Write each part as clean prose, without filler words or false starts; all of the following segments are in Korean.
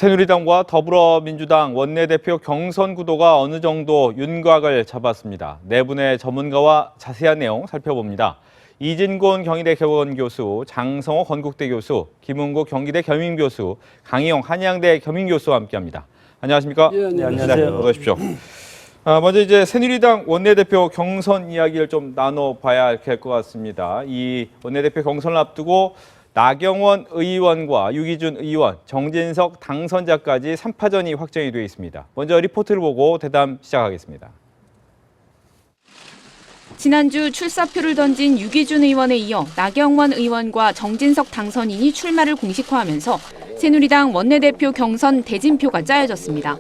새누리당과 더불어민주당 원내대표 경선 구도가 어느 정도 윤곽을 잡았습니다. 네 분의 전문가와 자세한 내용 살펴봅니다. 이진곤 경희대 개원교수, 장성호 건국대 교수, 김은국 경기대 겸임교수, 강희영 한양대 겸임교수와 함께합니다. 안녕하십니까? 예, 안녕하세요. 어서 오십시오. 먼저 이제 새누리당 원내대표 경선 이야기를 좀 나눠봐야 될 것 같습니다. 이 원내대표 경선을 앞두고 나경원 의원과 유기준 의원, 정진석 당선자까지 3파전이 확정이 되어 있습니다. 먼저 리포트를 보고 대담 시작하겠습니다. 지난주 출사표를 던진 유기준 의원에 이어 나경원 의원과 정진석 당선인이 출마를 공식화하면서 새누리당 원내대표 경선 대진표가 짜여졌습니다.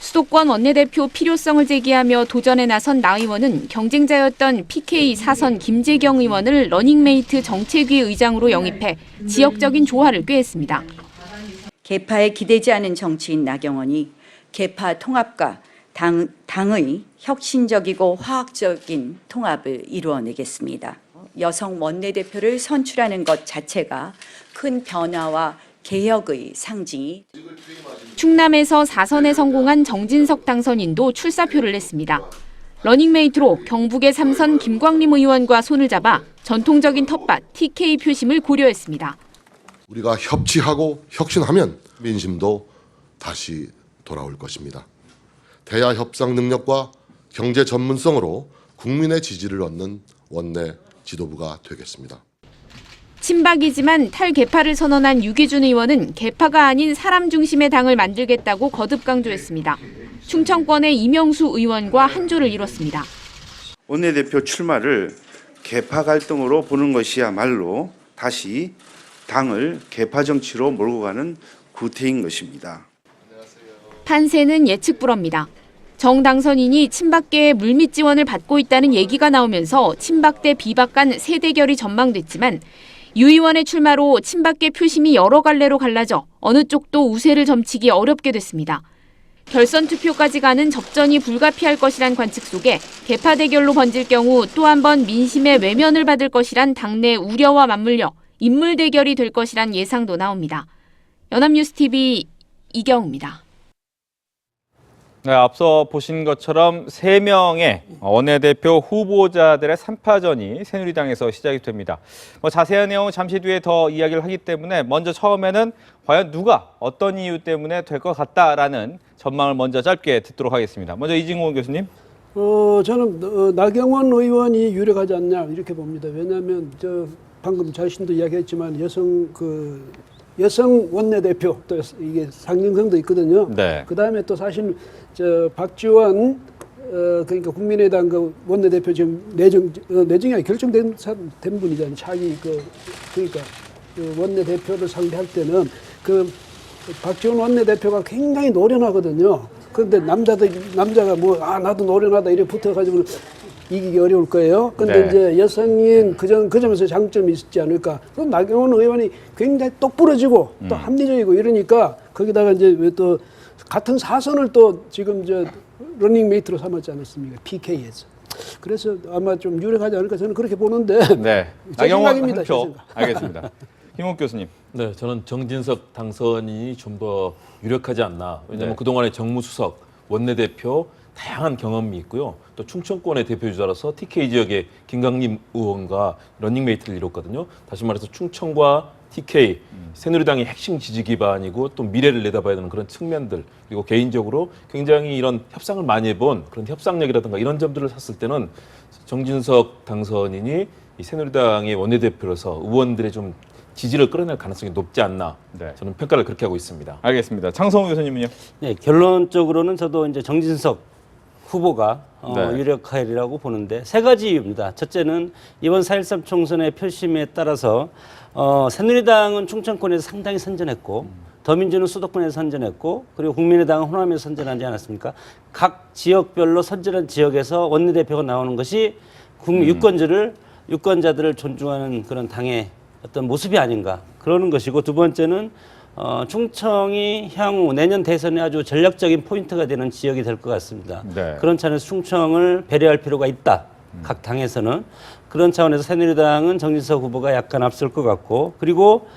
수도권 원내대표 필요성을 제기하며 도전에 나선 나 의원은 경쟁자였던 PK 사선 김재경 의원을 러닝메이트 정책위 의장으로 영입해 지역적인 조화를 꾀했습니다. 계파에 기대지 않은 정치인 나경원이 계파 통합과 당의 혁신적이고 화학적인 통합을 이루어내겠습니다. 여성 원내대표를 선출하는 것 자체가 큰 변화와 개혁의 상징이. 충남에서 4선에 성공한 정진석 당선인도 출사표를 냈습니다. 러닝메이트로 경북의 3선 김광림 의원과 손을 잡아 전통적인 텃밭 TK 표심을 고려했습니다. 우리가 협치하고 혁신하면 민심도 다시 돌아올 것입니다. 대야 협상 능력과 경제 전문성으로 국민의 지지를 얻는 원내 지도부가 되겠습니다. 친박이지만 탈계파를 선언한 유기준 의원은 계파가 아닌 사람 중심의 당을 만들겠다고 거듭 강조했습니다. 충청권의 이명수 의원과 한조를 이뤘습니다. 원내대표 출마를 계파 갈등으로 보는 것이야말로 다시 당을 계파 정치로 몰고 가는 구태인 것입니다. 판세는 예측 불허입니다. 정 당선인이 친박계의 물밑 지원을 받고 있다는 얘기가 나오면서 친박 대 비박 간 세대결이 전망됐지만 유 의원의 출마로 친박계 표심이 여러 갈래로 갈라져 어느 쪽도 우세를 점치기 어렵게 됐습니다. 결선 투표까지 가는 접전이 불가피할 것이란 관측 속에 계파 대결로 번질 경우 또 한 번 민심의 외면을 받을 것이란 당내 우려와 맞물려 인물 대결이 될 것이란 예상도 나옵니다. 연합뉴스TV 이경우입니다. 네, 앞서 보신 것처럼 3명의 원내대표 후보자들의 3파전이 새누리당에서 시작이 됩니다. 자세한 내용은 잠시 뒤에 더 이야기를 하기 때문에 먼저 처음에는 과연 누가 어떤 이유 때문에 될 것 같다라는 전망을 먼저 짧게 듣도록 하겠습니다. 먼저 이진곤 교수님. 저는 나경원 의원이 유력하지 않냐 이렇게 봅니다. 왜냐하면 방금 자신도 이야기했지만 여성 원내대표 또 이게 상징성도 있거든요. 네. 그다음에 또 사실 박지원 그러니까 국민의당 그 원내대표 지금 내정이 아니라 결정된 분이잖아요. 차기 그러니까 원내대표를 상대할 때는 박지원 원내대표가 굉장히 노련하거든요. 그런데 남자가 나도 노련하다 이렇게 붙어가지고 이기기 어려울 거예요. 그런데 네. 이제 여성인 그 점에서 장점이 있지 않을까. 또 나경원 의원이 굉장히 똑부러지고 또 합리적이고 이러니까 거기다가 이제 왜 또 같은 사선을 또 지금 러닝메이트로 삼았지 않았습니까? PK에서. 그래서 아마 좀 유력하지 않을까 저는 그렇게 보는데. 네. 제 생각입니다. 알겠습니다. 김은국 교수님. 네, 저는 정진석 당선인이 좀 더 유력하지 않나. 왜냐하면 네. 그동안의 정무수석, 원내대표 다양한 경험이 있고요. 또 충청권의 대표주자로서 TK 지역의 김광림 의원과 러닝메이트를 이뤘거든요. 다시 말해서 충청과 TK, 새누리당의 핵심 지지 기반이고 또 미래를 내다봐야 되는 그런 측면들, 그리고 개인적으로 굉장히 이런 협상을 많이 해본 그런 협상력이라든가 이런 점들을 샀을 때는 정진석 당선인이 이 새누리당의 원내대표로서 의원들의 좀 지지를 끌어낼 가능성이 높지 않나. 네. 저는 평가를 그렇게 하고 있습니다. 알겠습니다. 장성호 교수님은요? 네, 결론적으로는 저도 이제 정진석 후보가 네. 유력하리라고 보는데 세 가지 이유입니다. 첫째는 이번 4.13 총선의 표심에 따라서 새누리당은 충청권에서 상당히 선전했고 더민주는 수도권에서 선전했고 그리고 국민의당은 호남에서 선전하지 않았습니까? 각 지역별로 선전한 지역에서 원내대표가 나오는 것이 국민 유권자들을 존중하는 그런 당의 어떤 모습이 아닌가 그러는 것이고 두 번째는 충청이 향후 내년 대선에 아주 전략적인 포인트가 되는 지역이 될 것 같습니다. 네. 그런 차원에서 충청을 배려할 필요가 있다. 각 당에서는. 그런 차원에서 새누리당은 정진석 후보가 약간 앞설 것 같고 그리고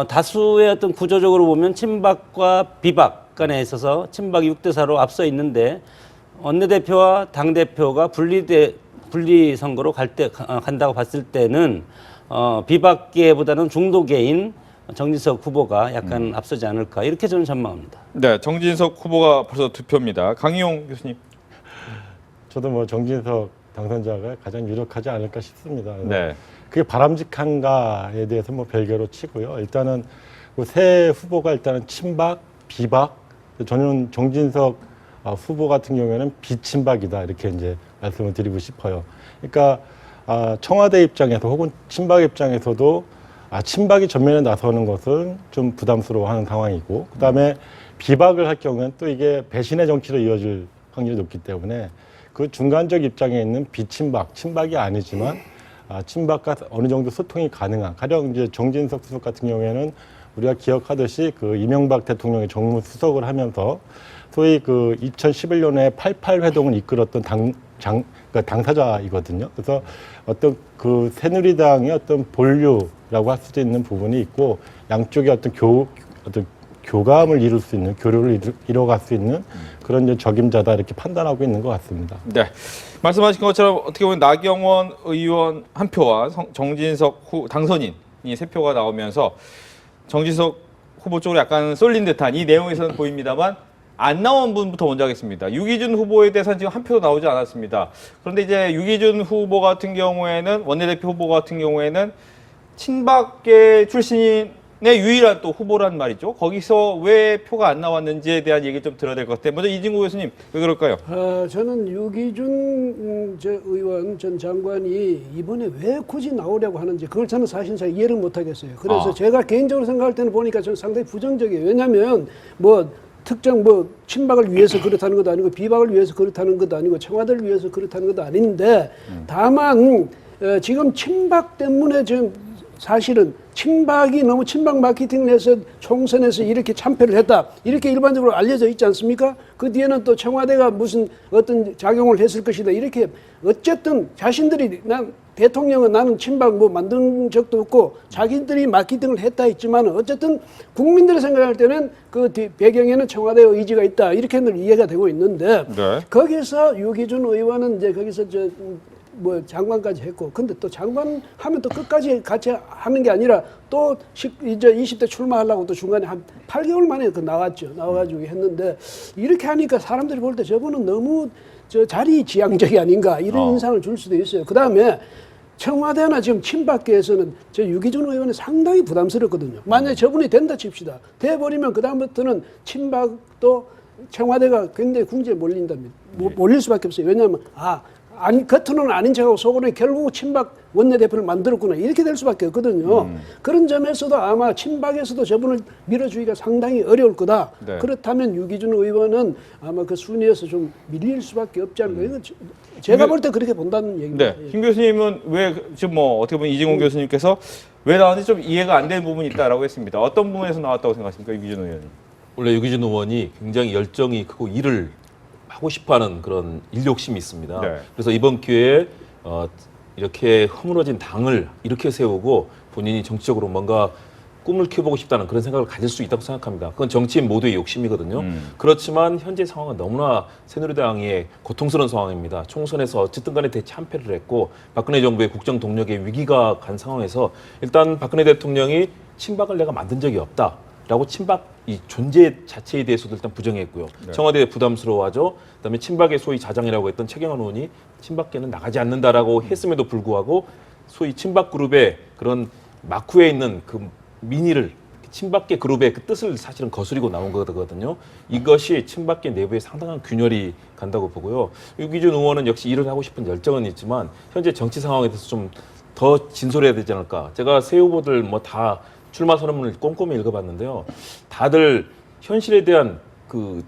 다수의 어떤 구조적으로 보면 친박과 비박 간에 있어서 친박이 6대4로 앞서 있는데 원내대표와 당대표가 분리 선거로 간다고 봤을 때는 비박계보다는 중도계인 정진석 후보가 약간 앞서지 않을까 이렇게 저는 전망합니다. 네, 정진석 후보가 벌써 투표입니다. 강희용 교수님. 저도 뭐 정진석 당선자가 가장 유력하지 않을까 싶습니다. 네. 그게 바람직한가에 대해서 뭐 별개로 치고요. 일단은 그 새 후보가 일단은 친박, 비박, 저는 정진석 후보 같은 경우에는 비친박이다 이렇게 이제 말씀을 드리고 싶어요. 그러니까 청와대 입장에서 혹은 친박 입장에서도 친박이 전면에 나서는 것은 좀 부담스러워하는 상황이고, 그다음에 비박을 할 경우는 또 이게 배신의 정치로 이어질 확률이 높기 때문에 그 중간적 입장에 있는 비친박, 친박이 아니지만 친박과 어느 정도 소통이 가능한, 가령 이제 정진석 수석 같은 경우에는 우리가 기억하듯이 그 이명박 대통령이 정무수석을 하면서 소위 그 2011년에 88 회동을 이끌었던 당사자이거든요. 그래서 어떤 그 새누리당의 어떤 본류라고 할 수도 있는 부분이 있고, 양쪽의 어떤 교감을 이룰 수 있는, 교류를 이뤄갈 수 있는 그런 이제 적임자다 이렇게 판단하고 있는 것 같습니다. 네, 말씀하신 것처럼 어떻게 보면 나경원 의원 한 표와 정진석 당선인이 3표가 나오면서 정진석 후보 쪽으로 약간 쏠린 듯한 이 내용에서는 보입니다만, 안 나온 분부터 먼저 하겠습니다. 유기준 후보에 대해서는 지금 한 표도 나오지 않았습니다. 그런데 이제 유기준 후보 같은 경우에는, 원내대표 후보 같은 경우에는 친박계 출신의 유일한 또 후보란 말이죠. 거기서 왜 표가 안 나왔는지에 대한 얘기 좀 들어야 될 것 같아요. 먼저 이진구 교수님, 왜 그럴까요? 저는 유기준 의원 전 장관이 이번에 왜 굳이 나오려고 하는지 그걸 저는 사실상 이해를 못 하겠어요. 그래서 제가 개인적으로 생각할 때는 보니까 저는 상당히 부정적이에요. 왜냐하면 뭐 특정 뭐 친박을 위해서 그렇다는 것도 아니고 비박을 위해서 그렇다는 것도 아니고 청와대를 위해서 그렇다는 것도 아닌데, 다만 지금 친박 때문에 지금 사실은 친박이 너무 친박 마케팅을 해서 총선에서 이렇게 참패를 했다, 이렇게 일반적으로 알려져 있지 않습니까? 그 뒤에는 또 청와대가 무슨 어떤 작용을 했을 것이다, 이렇게 어쨌든 자신들이 대통령은 나는 친박 뭐 만든 적도 없고 자기들이 마케팅을 했다 했지만, 어쨌든 국민들이 생각할 때는 그 배경에는 청와대의 의지가 있다, 이렇게는 이해가 되고 있는데, 네. 거기서 유기준 의원은 이제 거기서 뭐 장관까지 했고, 근데 또 장관 하면 또 끝까지 같이 하는 게 아니라 또 이제 20대 출마하려고 또 중간에 한 8개월 만에 나왔죠. 나와가지고 했는데, 이렇게 하니까 사람들이 볼 때 저분은 너무 자리 지향적이 아닌가 이런 인상을 줄 수도 있어요. 그 다음에 청와대나 지금 친박계에서는 저 유기준 의원이 상당히 부담스럽거든요. 만약에 저분이 된다 칩시다. 돼버리면 그 다음부터는 친박도 청와대가 굉장히 궁지에 몰린답니다. 몰릴 수밖에 없어요. 왜냐하면 겉으로는 아닌 척하고 속으로는 결국 친박 원내대표를 만들었구나, 이렇게 될 수밖에 없거든요. 그런 점에서도 아마 친박에서도 저분을 밀어주기가 상당히 어려울 거다. 네. 그렇다면 유기준 의원은 아마 그 순위에서 좀 밀릴 수밖에 없지 않을까. 이건 제가 볼 때 그렇게 본다는 얘기입니다. 네, 김 교수님은 왜 지금 뭐 어떻게 보면 이진공 교수님께서 왜 나왔는지 좀 이해가 안 되는 부분이 있다라고 했습니다. 어떤 부분에서 나왔다고 생각하십니까, 유기준 의원이? 원래 유기준 의원이 굉장히 열정이 크고 일을 하고 싶어하는 그런 일 욕심이 있습니다. 네. 그래서 이번 기회에 이렇게 허물어진 당을 이렇게 세우고 본인이 정치적으로 뭔가 꿈을 키워보고 싶다는 그런 생각을 가질 수 있다고 생각합니다. 그건 정치인 모두의 욕심이거든요. 그렇지만 현재 상황은 너무나 새누리당의 고통스러운 상황입니다. 총선에서 어쨌든 간에 대참패를 했고, 박근혜 정부의 국정 동력의 위기가 간 상황에서 일단 박근혜 대통령이 친박을 내가 만든 적이 없다 라고 친박 이 존재 자체에 대해서도 일단 부정했고요. 네. 청와대에 부담스러워하죠. 그다음에 친박의 소위 자장이라고 했던 최경환 의원이 친박계는 나가지 않는다라고 했음에도 불구하고 소위 친박 그룹의 그런 막후에 있는 그 민의를, 친박계 그룹의 그 뜻을 사실은 거스리고 나온 거거든요. 이것이 친박계 내부에 상당한 균열이 간다고 보고요. 유기준 의원은 역시 일을 하고 싶은 열정은 있지만 현재 정치 상황에 대해서 좀 더 진솔해야 되지 않을까. 제가 새 후보들 뭐 다 출마 선언문을 꼼꼼히 읽어봤는데요. 다들 현실에 대한 그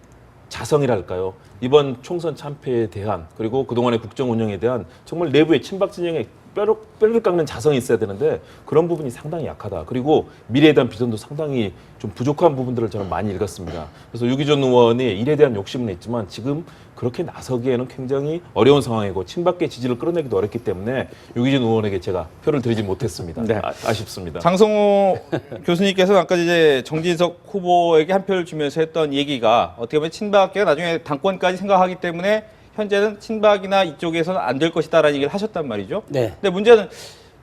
자성이랄까요. 이번 총선 참패에 대한, 그리고 그동안의 국정 운영에 대한 정말 내부의 친박 진영의 뼈를 깎는 자성이 있어야 되는데 그런 부분이 상당히 약하다. 그리고 미래에 대한 비전도 상당히 좀 부족한 부분들을 저는 많이 읽었습니다. 그래서 유기준 의원이 일에 대한 욕심은 있지만 지금 그렇게 나서기에는 굉장히 어려운 상황이고 친박계 지지를 끌어내기도 어렵기 때문에 유기준 의원에게 제가 표를 드리지 못했습니다. 네. 아쉽습니다. 장성호 교수님께서 아까 이제 정진석 후보에게 한 표를 주면서 했던 얘기가 어떻게 보면 친박계가 나중에 당권까지 생각하기 때문에 현재는 친박이나 이쪽에서는 안 될 것이다라는 얘기를 하셨단 말이죠. 네. 근데 문제는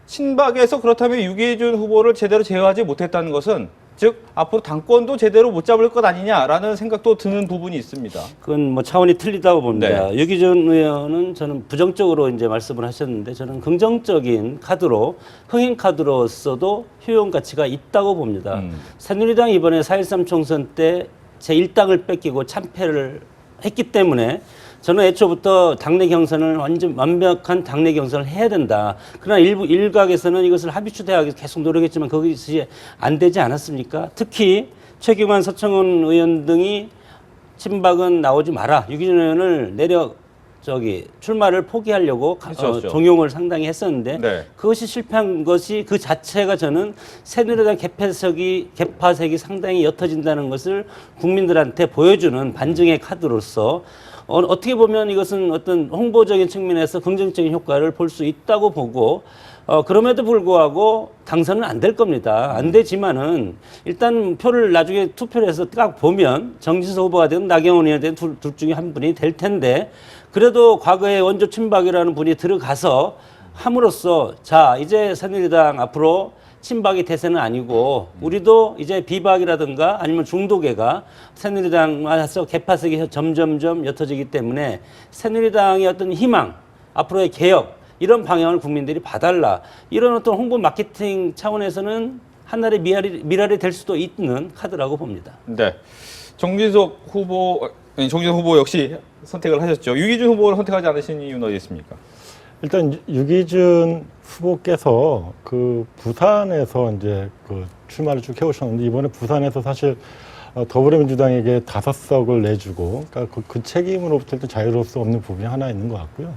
친박에서 그렇다면 유기준 후보를 제대로 제어하지 못했다는 것은 즉 앞으로 당권도 제대로 못 잡을 것 아니냐라는 생각도 드는 부분이 있습니다. 그건 뭐 차원이 틀리다고 봅니다. 네. 유기준 의원은 저는 부정적으로 이제 말씀을 하셨는데 저는 긍정적인 카드로 흥행 카드로서도 효용 가치가 있다고 봅니다. 새누리당 이번에 4.13 총선 때 제1당을 뺏기고 참패를 했기 때문에 저는 애초부터 당내 경선을 완벽한 당내 경선을 해야 된다. 그러나 일각에서는 이것을 합의추대하기 위해서 계속 노력했지만 그것이 안 되지 않았습니까? 특히 최경환, 서청원 의원 등이 친박은 나오지 마라. 유기준 의원을 출마를 포기하려고 했었죠. 종용을 상당히 했었는데 네. 그것이 실패한 것이 그 자체가 저는 새누리당 개파색이 상당히 옅어진다는 것을 국민들한테 보여주는 반증의 카드로서 어떻게 보면 이것은 어떤 홍보적인 측면에서 긍정적인 효과를 볼 수 있다고 보고 그럼에도 불구하고 당선은 안 될 겁니다. 안 되지만은 일단 표를 나중에 투표를 해서 딱 보면 정진석 후보가 되든 나경원 의원이 되든 둘 중에 한 분이 될 텐데 그래도 과거에 원조 친박이라는 분이 들어가서 함으로써 자 이제 새누리당 앞으로 친박이 대세는 아니고 우리도 이제 비박이라든가 아니면 중도계가 새누리당에서 개파색이 점점점 옅어지기 때문에 새누리당의 어떤 희망, 앞으로의 개혁 이런 방향을 국민들이 봐달라. 이런 어떤 홍보 마케팅 차원에서는 한날의 미랄이 될 수도 있는 카드라고 봅니다. 네. 정진석 후보 역시 선택을 하셨죠. 유기준 후보를 선택하지 않으신 이유는 어디 있습니까? 일단 유기준 후보께서 그 부산에서 이제 그 출마를 쭉 해오셨는데 이번에 부산에서 사실 더불어민주당에게 5석을 내주고 그러니까 그 책임으로부터 일단 자유로울 수 없는 부분이 하나 있는 것 같고요.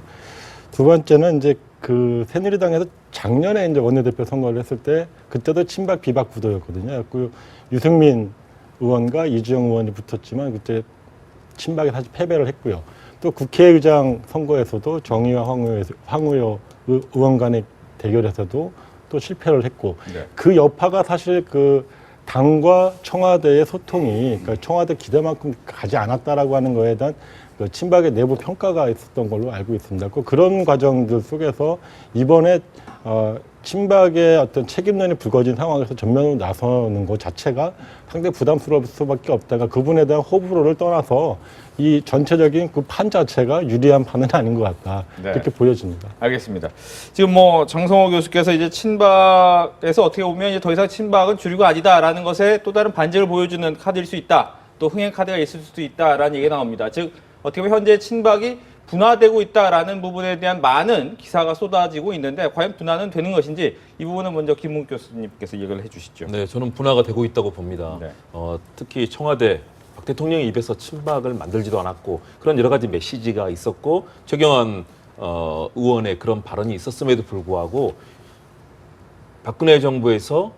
두 번째는 이제 그 새누리당에서 작년에 이제 원내대표 선거를 했을 때 그때도 친박 비박 구도였거든요. 그 유승민 의원과 이주영 의원이 붙었지만 그때 친박이 사실 패배를 했고요. 또 국회의장 선거에서도 정의와 황우여 의원 간의 대결에서도 또 실패를 했고 네. 그 여파가 사실 그 당과 청와대의 소통이 그러니까 청와대 기대만큼 가지 않았다라고 하는 거에 대한 그 친박의 내부 평가가 있었던 걸로 알고 있습니다. 그런 과정들 속에서 이번에 친박의 어떤 책임론이 불거진 상황에서 전면으로 나서는 것 자체가 상당히 부담스러울 수밖에 없다가 그분에 대한 호불호를 떠나서 이 전체적인 그 판 자체가 유리한 판은 아닌 것 같다. 네. 이렇게 보여집니다. 알겠습니다. 지금 뭐 장성호 교수께서 이제 친박에서 어떻게 보면 이제 더 이상 친박은 주류가 아니다라는 것에 또 다른 반증을 보여주는 카드일 수 있다. 또 흥행 카드가 있을 수도 있다라는 얘기가 나옵니다. 즉 어떻게 보면 현재 친박이 분화되고 있다라는 부분에 대한 많은 기사가 쏟아지고 있는데 과연 분화는 되는 것인지 이 부분은 먼저 김웅 교수님께서 얘기를 해주시죠. 네, 저는 분화가 되고 있다고 봅니다. 네. 특히 청와대 박 대통령의 입에서 친박을 만들지도 않았고 그런 여러 가지 메시지가 있었고 최경환 의원의 그런 발언이 있었음에도 불구하고 박근혜 정부에서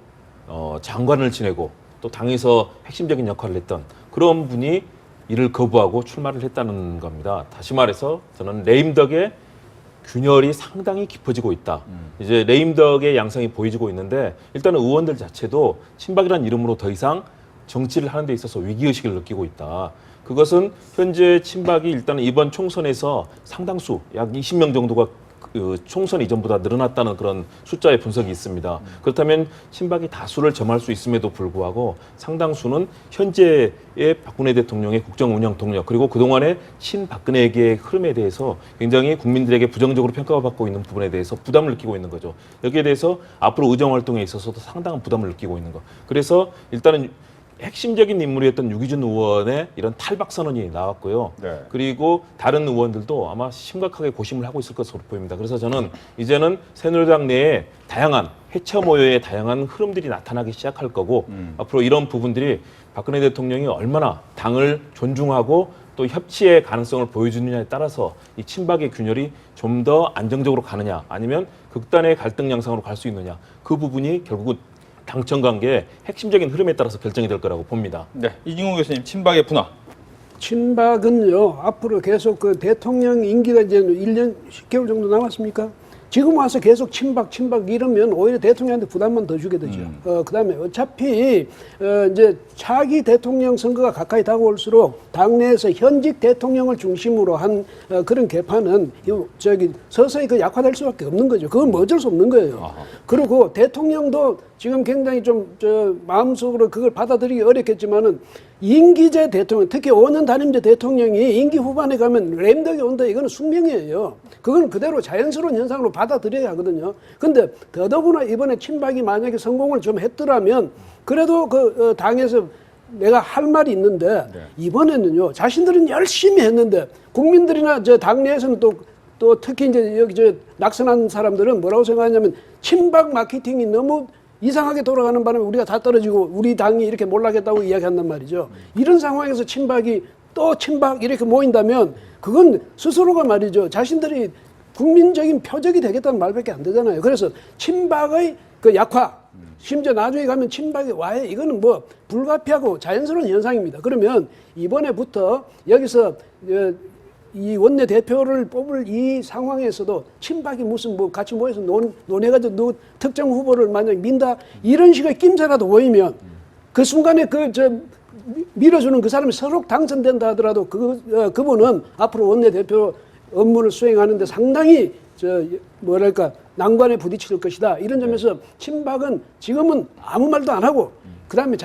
장관을 지내고 또 당에서 핵심적인 역할을 했던 그런 분이 이를 거부하고 출마를 했다는 겁니다. 다시 말해서 저는 레임덕의 균열이 상당히 깊어지고 있다. 이제 레임덕의 양상이 보여지고 있는데 일단은 의원들 자체도 친박이라는 이름으로 더 이상 정치를 하는 데 있어서 위기의식을 느끼고 있다. 그것은 현재 친박이 일단은 이번 총선에서 상당수 약 20명 정도가 그 총선 이전보다 늘어났다는 그런 숫자의 분석이 있습니다. 그렇다면 친박이 다수를 점할 수 있음에도 불구하고 상당수는 현재의 박근혜 대통령의 국정 운영 동력 그리고 그동안의 친박근혜계의 흐름에 대해서 굉장히 국민들에게 부정적으로 평가받고 있는 부분에 대해서 부담을 느끼고 있는 거죠. 여기에 대해서 앞으로 의정 활동에 있어서도 상당한 부담을 느끼고 있는 것. 그래서 일단은 핵심적인 인물이었던 유기준 의원의 이런 탈박 선언이 나왔고요. 네. 그리고 다른 의원들도 아마 심각하게 고심을 하고 있을 것으로 보입니다. 그래서 저는 이제는 새누리당 내에 다양한 해체 모여의 다양한 흐름들이 나타나기 시작할 거고 앞으로 이런 부분들이 박근혜 대통령이 얼마나 당을 존중하고 또 협치의 가능성을 보여주느냐에 따라서 이 친박의 균열이 좀 더 안정적으로 가느냐 아니면 극단의 갈등 양상으로 갈 수 있느냐 그 부분이 결국은 당청 관계의 핵심적인 흐름에 따라서 결정이 될 거라고 봅니다. 네, 이진공 교수님, 친박의 분화. 친박은요, 앞으로 계속 그 대통령 임기가 이제 1년 10개월 정도 남았습니까? 지금 와서 계속 친박 이러면 오히려 대통령한테 부담만 더 주게 되죠. 그다음에 어차피 이제 차기 대통령 선거가 가까이 다가올수록 당내에서 현직 대통령을 중심으로 한 그런 개파는 서서히 그 약화될 수밖에 없는 거죠. 그건 뭐 어쩔 수 없는 거예요. 그리고 대통령도 지금 굉장히 좀 마음속으로 그걸 받아들이기 어렵겠지만은 임기제 대통령, 특히 5년 단임제 대통령이 임기 후반에 가면 램덕이 온다. 이거는 숙명이에요. 그건 그대로 자연스러운 현상으로 받아들여야 하거든요. 근데 더더구나 이번에 친박이 만약에 성공을 좀 했더라면 그래도 그 당에서 내가 할 말이 있는데 이번에는요, 자신들은 열심히 했는데 국민들이나 저 당내에서는 또 특히 이제 여기 저 낙선한 사람들은 뭐라고 생각하냐면 친박 마케팅이 너무 이상하게 돌아가는 바람에 우리가 다 떨어지고 우리 당이 이렇게 몰락했다고 이야기한단 말이죠. 이런 상황에서 친박이 또 친박 이렇게 모인다면 그건 스스로가 말이죠. 자신들이 국민적인 표적이 되겠다는 말밖에 안 되잖아요. 그래서 친박의 그 약화, 심지어 나중에 가면 친박의 와해, 이거는 뭐 불가피하고 자연스러운 현상입니다. 그러면 이번에부터 여기서 이 원내대표를 뽑을 이 상황에서도 친박이 무슨 뭐 같이 모여서 논해가지고 누구 특정 후보를 만약 민다 이런 식의 낌새라도 보이면 그 순간에 밀어주는 그 사람이 서로 당선된다 하더라도 그분은 앞으로 원내대표 업무를 수행하는데 상당히 난관에 부딪힐 것이다. 이런 점에서 친박은 지금은 아무 말도 안 하고 그다음에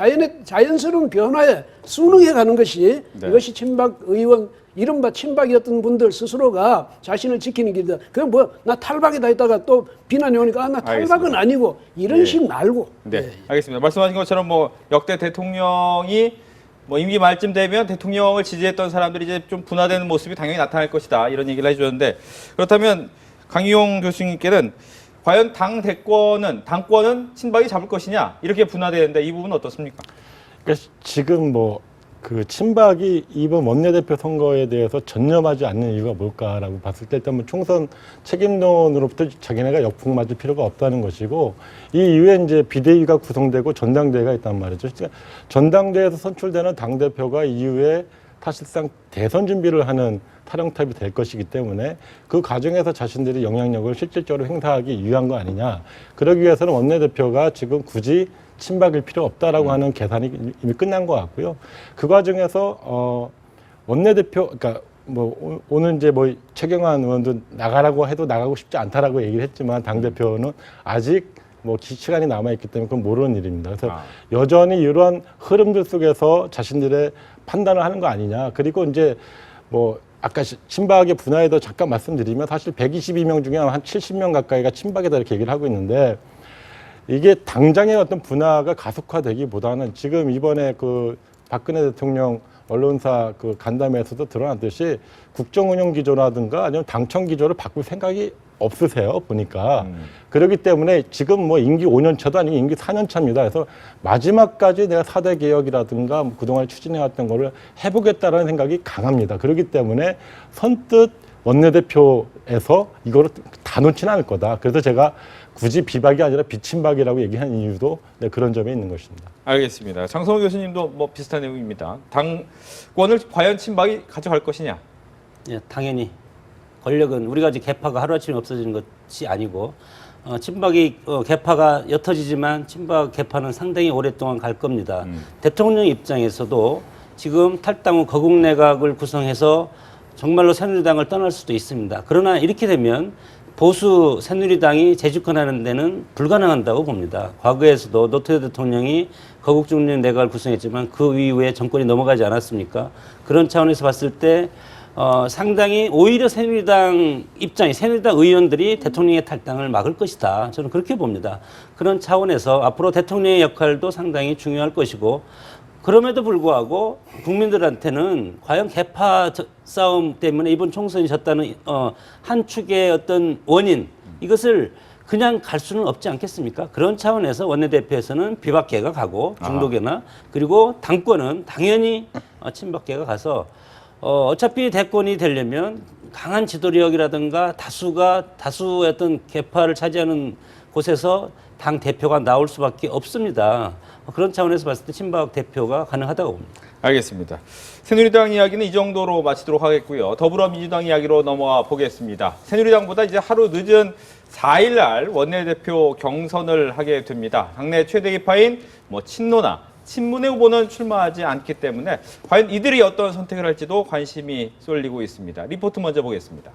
자연스러운 변화에 순응해 가는 것이 이것이 친박 의원 이른바 친박이었던 분들 스스로가 자신을 지키는 길이다. 그냥 나 탈박이다 했다가 또 비난이 오니까 나 탈박은 알겠습니다. 아니고 이런 식 말고. 네, 알겠습니다. 말씀하신 것처럼 뭐 역대 대통령이 뭐 임기 말쯤 되면 대통령을 지지했던 사람들이 이제 좀 분화되는 모습이 당연히 나타날 것이다. 이런 얘기를 해주셨는데 그렇다면 강희용 교수님께는 과연 당권은 친박이 잡을 것이냐 이렇게 분화되는데 이 부분은 어떻습니까? 그러니까 지금 그 친박이 이번 원내대표 선거에 대해서 전념하지 않는 이유가 뭘까라고 봤을 때 일단 뭐 총선 책임론으로부터 자기네가 역풍 맞을 필요가 없다는 것이고 이 이후에 이제 비대위가 구성되고 전당대회가 있단 말이죠. 그러니까 전당대회에서 선출되는 당대표가 이후에 사실상 대선 준비를 하는 타령탑이 될 것이기 때문에 그 과정에서 자신들이 영향력을 실질적으로 행사하기 위한 거 아니냐. 그러기 위해서는 원내대표가 지금 굳이 친박일 필요 없다라고 하는 계산이 이미 끝난 것 같고요. 그 과정에서 원내대표, 그러니까 오늘 이제 최경환 의원도 나가라고 해도 나가고 싶지 않다라고 얘기를 했지만 당 대표는 아직 시간이 남아 있기 때문에 그건 모르는 일입니다. 그래서 여전히 이런 흐름들 속에서 자신들의 판단을 하는 거 아니냐. 그리고 이제 아까 친박의 분화에도 잠깐 말씀드리면 사실 122명 중에 한 70명 가까이가 친박이다 이렇게 얘기를 하고 있는데. 이게 당장의 어떤 분화가 가속화되기보다는 지금 이번에 그 박근혜 대통령 언론사 그 간담회에서도 드러났듯이 국정운영 기조라든가 아니면 당청 기조를 바꿀 생각이 없으세요, 보니까. 그렇기 때문에 지금 임기 5년 차도 아니고 임기 4년 차입니다. 그래서 마지막까지 내가 4대 개혁이라든가 그동안 추진해왔던 거를 해보겠다라는 생각이 강합니다. 그렇기 때문에 선뜻 원내대표에서 이거를 다 놓지는 않을 거다. 그래서 제가 굳이 비박이 아니라 비친박이라고 얘기한 이유도 그런 점에 있는 것입니다. 알겠습니다. 장성호 교수님도 비슷한 내용입니다. 당권을 과연 친박이 가져갈 것이냐? 예, 당연히 권력은 우리가 지금 개파가 하루아침에 없어지는 것이 아니고 친박이 개파가 옅어지지만 친박 개파는 상당히 오랫동안 갈 겁니다. 대통령 입장에서도 지금 탈당 후 거국 내각을 구성해서 정말로 새누리당을 떠날 수도 있습니다. 그러나 이렇게 되면 보수 새누리당이 재집권하는 데는 불가능한다고 봅니다. 과거에서도 노태우 대통령이 거국중립 내각을 구성했지만 그 이후에 정권이 넘어가지 않았습니까? 그런 차원에서 봤을 때 상당히 오히려 새누리당 의원들이 대통령의 탈당을 막을 것이다. 저는 그렇게 봅니다. 그런 차원에서 앞으로 대통령의 역할도 상당히 중요할 것이고 그럼에도 불구하고 국민들한테는 과연 개파 싸움 때문에 이번 총선이 졌다는 한 축의 어떤 원인 이것을 그냥 갈 수는 없지 않겠습니까? 그런 차원에서 원내대표에서는 비박계가 가고 중도계나 그리고 당권은 당연히 친박계가 가서 어차피 대권이 되려면 강한 지도력이라든가 다수의 어떤 계파를 차지하는 곳에서 당 대표가 나올 수밖에 없습니다. 그런 차원에서 봤을 때 친박 대표가 가능하다고 봅니다. 알겠습니다. 새누리당 이야기는 이 정도로 마치도록 하겠고요. 더불어민주당 이야기로 넘어와 보겠습니다. 새누리당보다 이제 하루 늦은 4일 날 원내대표 경선을 하게 됩니다. 당내 최대 기파인 친노나 친문의 후보는 출마하지 않기 때문에 과연 이들이 어떤 선택을 할지도 관심이 쏠리고 있습니다. 리포트 먼저 보겠습니다.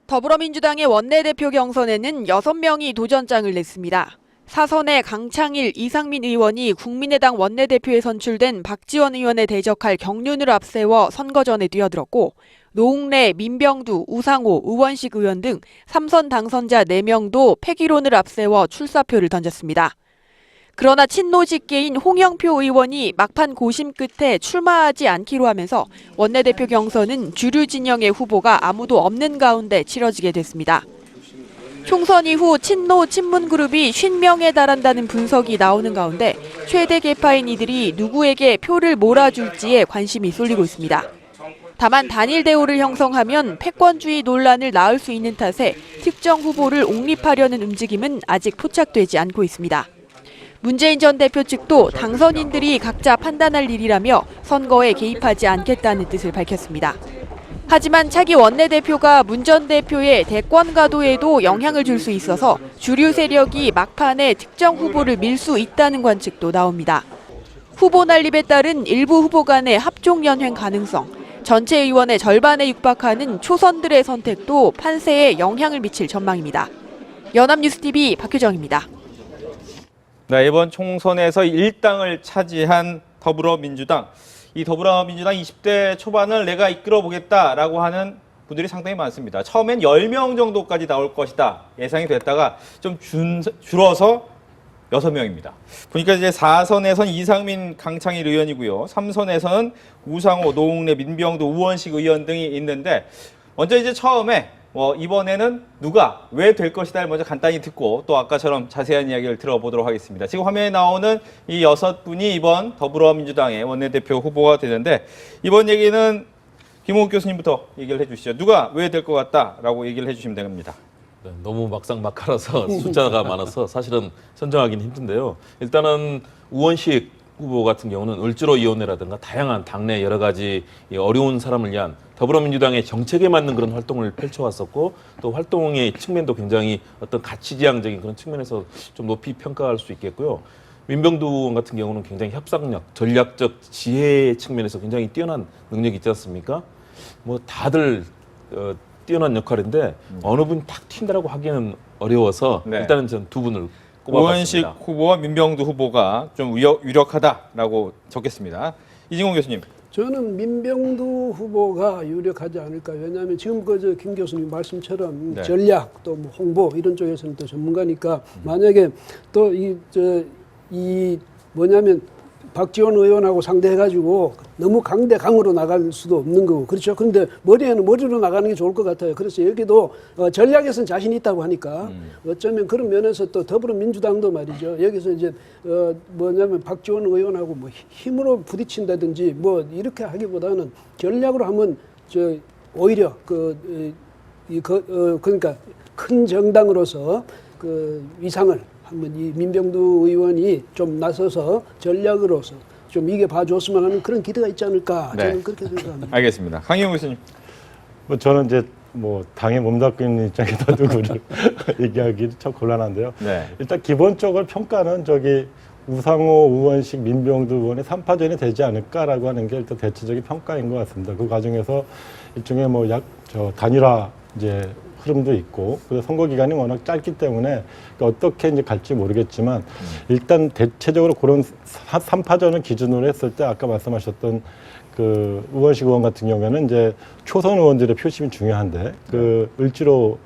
더불어민주당의 원내대표 경선에는 6명이 도전장을 냈습니다. 사선의 강창일, 이상민 의원이 국민의당 원내대표에 선출된 박지원 의원에 대적할 경륜을 앞세워 선거전에 뛰어들었고 노웅래, 민병두, 우상호, 우원식 의원 등 3선 당선자 4명도 패기론을 앞세워 출사표를 던졌습니다. 그러나 친노 직계인 홍영표 의원이 막판 고심 끝에 출마하지 않기로 하면서 원내대표 경선은 주류 진영의 후보가 아무도 없는 가운데 치러지게 됐습니다. 총선 이후 친노 친문 그룹이 50명에 달한다는 분석이 나오는 가운데 최대 계파인 이들이 누구에게 표를 몰아줄지에 관심이 쏠리고 있습니다. 다만 단일 대우를 형성하면 패권주의 논란을 낳을 수 있는 탓에 특정 후보를 옹립하려는 움직임은 아직 포착되지 않고 있습니다. 문재인 전 대표 측도 당선인들이 각자 판단할 일이라며 선거에 개입하지 않겠다는 뜻을 밝혔습니다. 하지만 차기 원내대표가 문 전 대표의 대권 가도에도 영향을 줄 수 있어서 주류 세력이 막판에 특정 후보를 밀 수 있다는 관측도 나옵니다. 후보 난립에 따른 일부 후보 간의 합종 연횡 가능성, 전체 의원의 절반에 육박하는 초선들의 선택도 판세에 영향을 미칠 전망입니다. 연합뉴스TV 박효정입니다. 네, 이번 총선에서 일당을 차지한 더불어민주당. 이 더불어민주당 20대 초반을 내가 이끌어 보겠다라고 하는 분들이 상당히 많습니다. 처음엔 10명 정도까지 나올 것이다 예상이 됐다가 좀 줄어서 6명입니다. 보니까 이제 4선에선 이상민, 강창일 의원이고요. 3선에서는 우상호, 노웅래, 민병두, 우원식 의원 등이 있는데 먼저 이제 처음에 이번에는 누가 왜 될 것이다를 먼저 간단히 듣고 또 아까처럼 자세한 이야기를 들어보도록 하겠습니다. 지금 화면에 나오는 이 6분이 이번 더불어민주당의 원내대표 후보가 되는데 이번 얘기는 김홍욱 교수님부터 얘기를 해주시죠. 누가 왜 될 것 같다라고 얘기를 해주시면 됩니다. 네, 너무 막상막하라서 숫자가 많아서 사실은 선정하기는 힘든데요. 일단은 우원식 후보 같은 경우는 을지로위원회라든가 다양한 당내 여러 가지 어려운 사람을 위한 더불어민주당의 정책에 맞는 그런 활동을 펼쳐왔었고 또 활동의 측면도 굉장히 어떤 가치지향적인 그런 측면에서 좀 높이 평가할 수 있겠고요. 민병두 의원 같은 경우는 굉장히 협상력, 전략적 지혜 측면에서 굉장히 뛰어난 능력이 있지 않습니까? 다들 뛰어난 역할인데 어느 분이 탁 튄다라고 하기는 어려워서 네. 일단은 전 두 분을 우원식 꼽아봤습니다. 후보와 민병두 후보가 좀 유력하다라고 적겠습니다. 이진공 교수님. 저는 민병두 후보가 유력하지 않을까. 왜냐하면 지금 김 교수님 말씀처럼 네. 전략 또 홍보 이런 쪽에서는 또 전문가니까 만약에 또 박지원 의원하고 상대해가지고 너무 강대강으로 나갈 수도 없는 거고 그렇죠. 그런데 머리로 나가는 게 좋을 것 같아요. 그래서 여기도 전략에서는 자신 있다고 하니까 어쩌면 그런 면에서 또 더불어민주당도 말이죠. 여기서 이제 박지원 의원하고 힘으로 부딪힌다든지 이렇게 하기보다는 전략으로 하면 오히려 그러니까 큰 정당으로서 위상을 한번 이 민병두 의원이 좀 나서서 전략으로서 좀 이겨봐줬으면 하는 그런 기대가 있지 않을까. 네. 저는 그렇게 생각합니다. 알겠습니다. 강희용 교수님. 저는 이제 당에 몸담고 있는 입장에서 누구를 얘기하기 참 곤란한데요. 네. 일단 기본적으로 평가는 우상호, 우원식, 민병두 의원의 3파전이 되지 않을까라고 하는 게 일단 대체적인 평가인 것 같습니다. 그 과정에서 일종의 단일화 흐름도 있고, 그래서 선거 기간이 워낙 짧기 때문에 어떻게 갈지 모르겠지만 일단 대체적으로 그런 3파전을 기준으로 했을 때 아까 말씀하셨던 우원식 의원 같은 경우에는 초선 의원들의 표심이 중요한데 을지로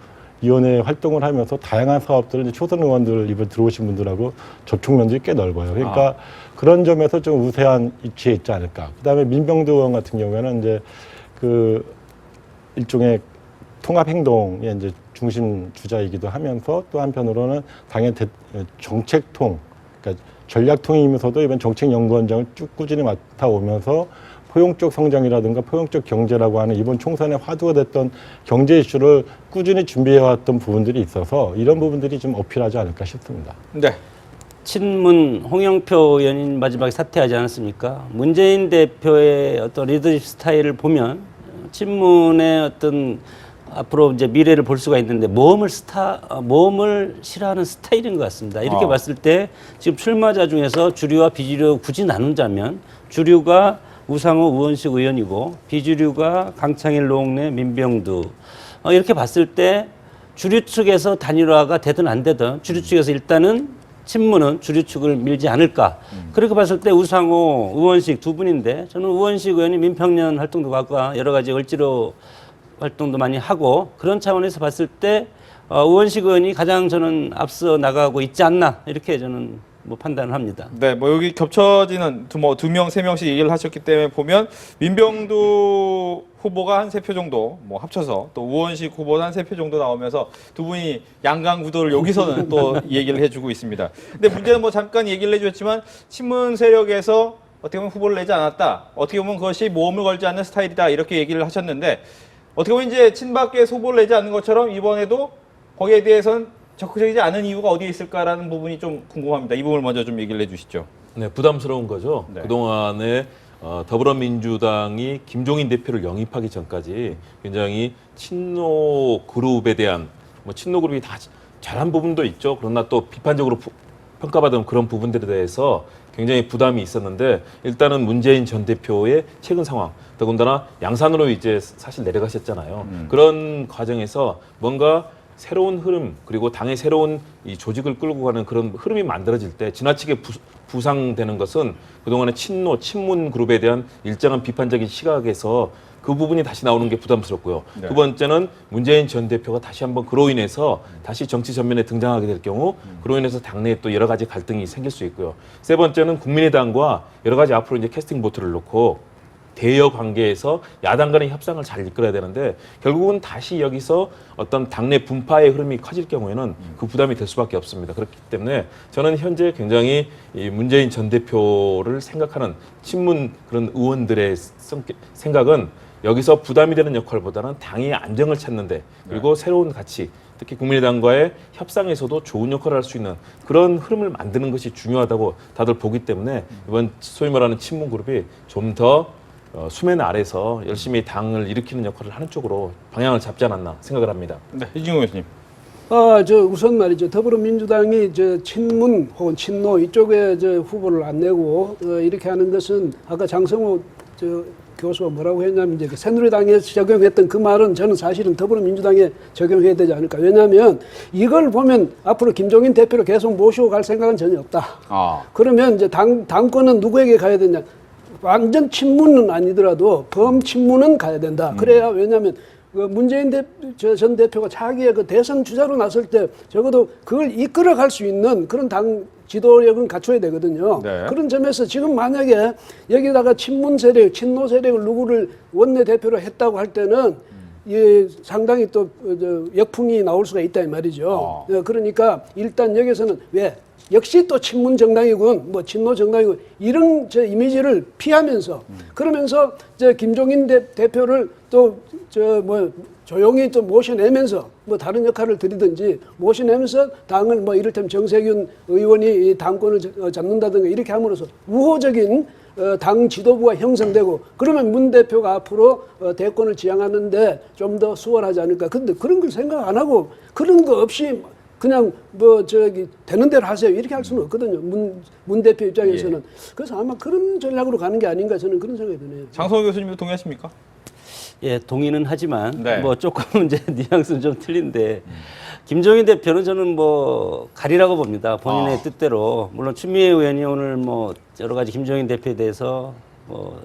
위원회 활동을 하면서 다양한 사업들을 초선 의원들 입에 들어오신 분들하고 접촉면들이 꽤 넓어요. 그러니까 그런 점에서 좀 우세한 위치에 있지 않을까. 그다음에 민병두 의원 같은 경우에는 일종의 통합행동의 중심 주자이기도 하면서 또 한편으로는 당의 정책통, 그러니까 전략통이면서도 이번 정책연구원장을 쭉 꾸준히 맡아오면서 포용적 성장이라든가 포용적 경제라고 하는 이번 총선의 화두가 됐던 경제 이슈를 꾸준히 준비해왔던 부분들이 있어서 이런 부분들이 좀 어필하지 않을까 싶습니다. 네. 친문 홍영표 의원이 마지막에 사퇴하지 않았습니까? 문재인 대표의 어떤 리더십 스타일을 보면 친문의 어떤 앞으로 이제 미래를 볼 수가 있는데 모험을 싫어하는 스타일인 것 같습니다. 이렇게 봤을 때 지금 출마자 중에서 주류와 비주류 굳이 나눈다면 주류가 우상호 우원식 의원이고 비주류가 강창일 노웅래 민병두 이렇게 봤을 때 주류 측에서 단일화가 되든 안 되든 주류 측에서 일단은 친문은 주류 측을 밀지 않을까. 그렇게 봤을 때 우상호, 우원식 두 분인데 저는 우원식 의원이 민평년 활동도 하고 여러 가지 을지로 활동도 많이 하고 그런 차원에서 봤을 때 우원식 의원이 가장 저는 앞서 나가고 있지 않나 이렇게 저는 뭐 판단을 합니다. 네, 뭐 여기 겹쳐지는 두 명, 세 명씩 얘기를 하셨기 때문에 보면 민병두 후보가 한 3표 정도 뭐 합쳐서 또 우원식 후보도 한 3표 정도 나오면서 두 분이 양강 구도를 여기서는 또 얘기를 해주고 있습니다. 근데 문제는 뭐 잠깐 얘기를 해주셨지만 친문 세력에서 어떻게 보면 후보를 내지 않았다. 어떻게 보면 그것이 모험을 걸지 않는 스타일이다. 이렇게 얘기를 하셨는데 어떻게 보면 이제 친박계 후보를 내지 않는 것처럼 이번에도 거기에 대해서는 적극적이지 않은 이유가 어디에 있을까라는 부분이 좀 궁금합니다. 이 부분을 먼저 좀 얘기를 해주시죠. 네, 부담스러운 거죠. 네. 그동안에 더불어민주당이 김종인 대표를 영입하기 전까지 굉장히 친노 그룹에 대한 뭐 친노 그룹이 다 잘한 부분도 있죠. 그러나 또 비판적으로 평가받은 그런 부분들에 대해서 굉장히 부담이 있었는데 일단은 문재인 전 대표의 최근 상황 더군다나 양산으로 이제 사실 내려가셨잖아요. 그런 과정에서 뭔가 새로운 흐름 그리고 당의 새로운 이 조직을 끌고 가는 그런 흐름이 만들어질 때 지나치게 부상되는 것은 그동안의 친노, 친문 그룹에 대한 일정한 비판적인 시각에서 그 부분이 다시 나오는 게 부담스럽고요. 네. 두 번째는 문재인 전 대표가 다시 한번 그로 인해서 다시 정치 전면에 등장하게 될 경우 그로 인해서 당내에 또 여러 가지 갈등이 생길 수 있고요. 세 번째는 국민의당과 여러 가지 앞으로 이제 캐스팅 보트를 놓고 대여 관계에서 야당 간의 협상을 잘 이끌어야 되는데 결국은 다시 여기서 어떤 당내 분파의 흐름이 커질 경우에는 그 부담이 될 수밖에 없습니다. 그렇기 때문에 저는 현재 굉장히 이 문재인 전 대표를 생각하는 친문 그런 의원들의 생각은 여기서 부담이 되는 역할보다는 당의 안정을 찾는데 그리고 새로운 가치 특히 국민의당과의 협상에서도 좋은 역할을 할 수 있는 그런 흐름을 만드는 것이 중요하다고 다들 보기 때문에 이번 소위 말하는 친문 그룹이 좀 더 수면 아래서 열심히 당을 일으키는 역할을 하는 쪽으로 방향을 잡지 않았나 생각을 합니다. 네, 이진공 교수님. 우선 말이죠. 더불어민주당이 친문 혹은 친노 이쪽에 후보를 안 내고 이렇게 하는 것은 아까 장성호 교수가 뭐라고 했냐면 이제 새누리당에 적용했던 그 말은 저는 사실은 더불어민주당에 적용해야 되지 않을까. 왜냐하면 이걸 보면 앞으로 김종인 대표를 계속 모시고 갈 생각은 전혀 없다. 그러면 이제 당권은 누구에게 가야 되냐? 완전 친문은 아니더라도 범친문은 가야 된다. 그래야 왜냐하면 문재인 전 대표가 자기의 그 대선 주자로 나설 때 적어도 그걸 이끌어갈 수 있는 그런 당 지도력은 갖춰야 되거든요. 네. 그런 점에서 지금 만약에 여기다가 친문 세력, 친노 세력을 누구를 원내대표로 했다고 할 때는 상당히 또 역풍이 나올 수가 있다 이 말이죠. 그러니까 일단 여기서는 역시 또 친문 정당이군, 뭐 친노 정당이군 이런 이미지를 피하면서 그러면서 김종인 대표를 또 조용히 좀 모셔내면서 뭐 다른 역할을 드리든지 모셔내면서 당을 뭐 이를테면 정세균 의원이 당권을 잡는다든가 이렇게 함으로써 우호적인 당 지도부가 형성되고 그러면 문 대표가 앞으로 대권을 지향하는데 좀 더 수월하지 않을까. 근데 그런 걸 생각 안 하고 그런 거 없이 그냥 되는 대로 하세요 이렇게 할 수는 없거든요. 문 대표 입장에서는. 그래서 아마 그런 전략으로 가는 게 아닌가 저는 그런 생각이 드네요. 장성호 교수님도 동의하십니까? 예, 동의는 하지만 네. 뭐 조금 이제 뉘앙스는 좀 틀린데 김종인 대표는 저는 뭐 가리라고 봅니다. 본인의 뜻대로. 물론 추미애 의원이 오늘 뭐 여러 가지 김종인 대표에 대해서 뭐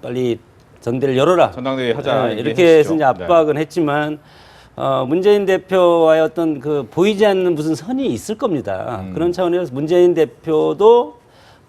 빨리 전대를 열어라. 전당대회 하자. 이렇게 해서 이제 압박은 했지만 문재인 대표와의 어떤 그 보이지 않는 무슨 선이 있을 겁니다. 그런 차원에서 문재인 대표도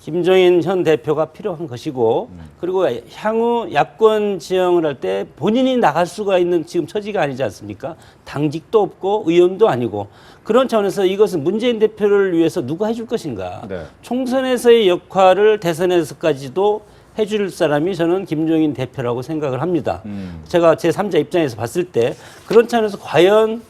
김종인 현 대표가 필요한 것이고 그리고 향후 야권 지형을 할 때 본인이 나갈 수가 있는 지금 처지가 아니지 않습니까? 당직도 없고 의원도 아니고 그런 차원에서 이것은 문재인 대표를 위해서 누가 해줄 것인가? 네. 총선에서의 역할을 대선에서까지도 해줄 사람이 저는 김종인 대표라고 생각을 합니다. 제가 제3자 입장에서 봤을 때 그런 차원에서 과연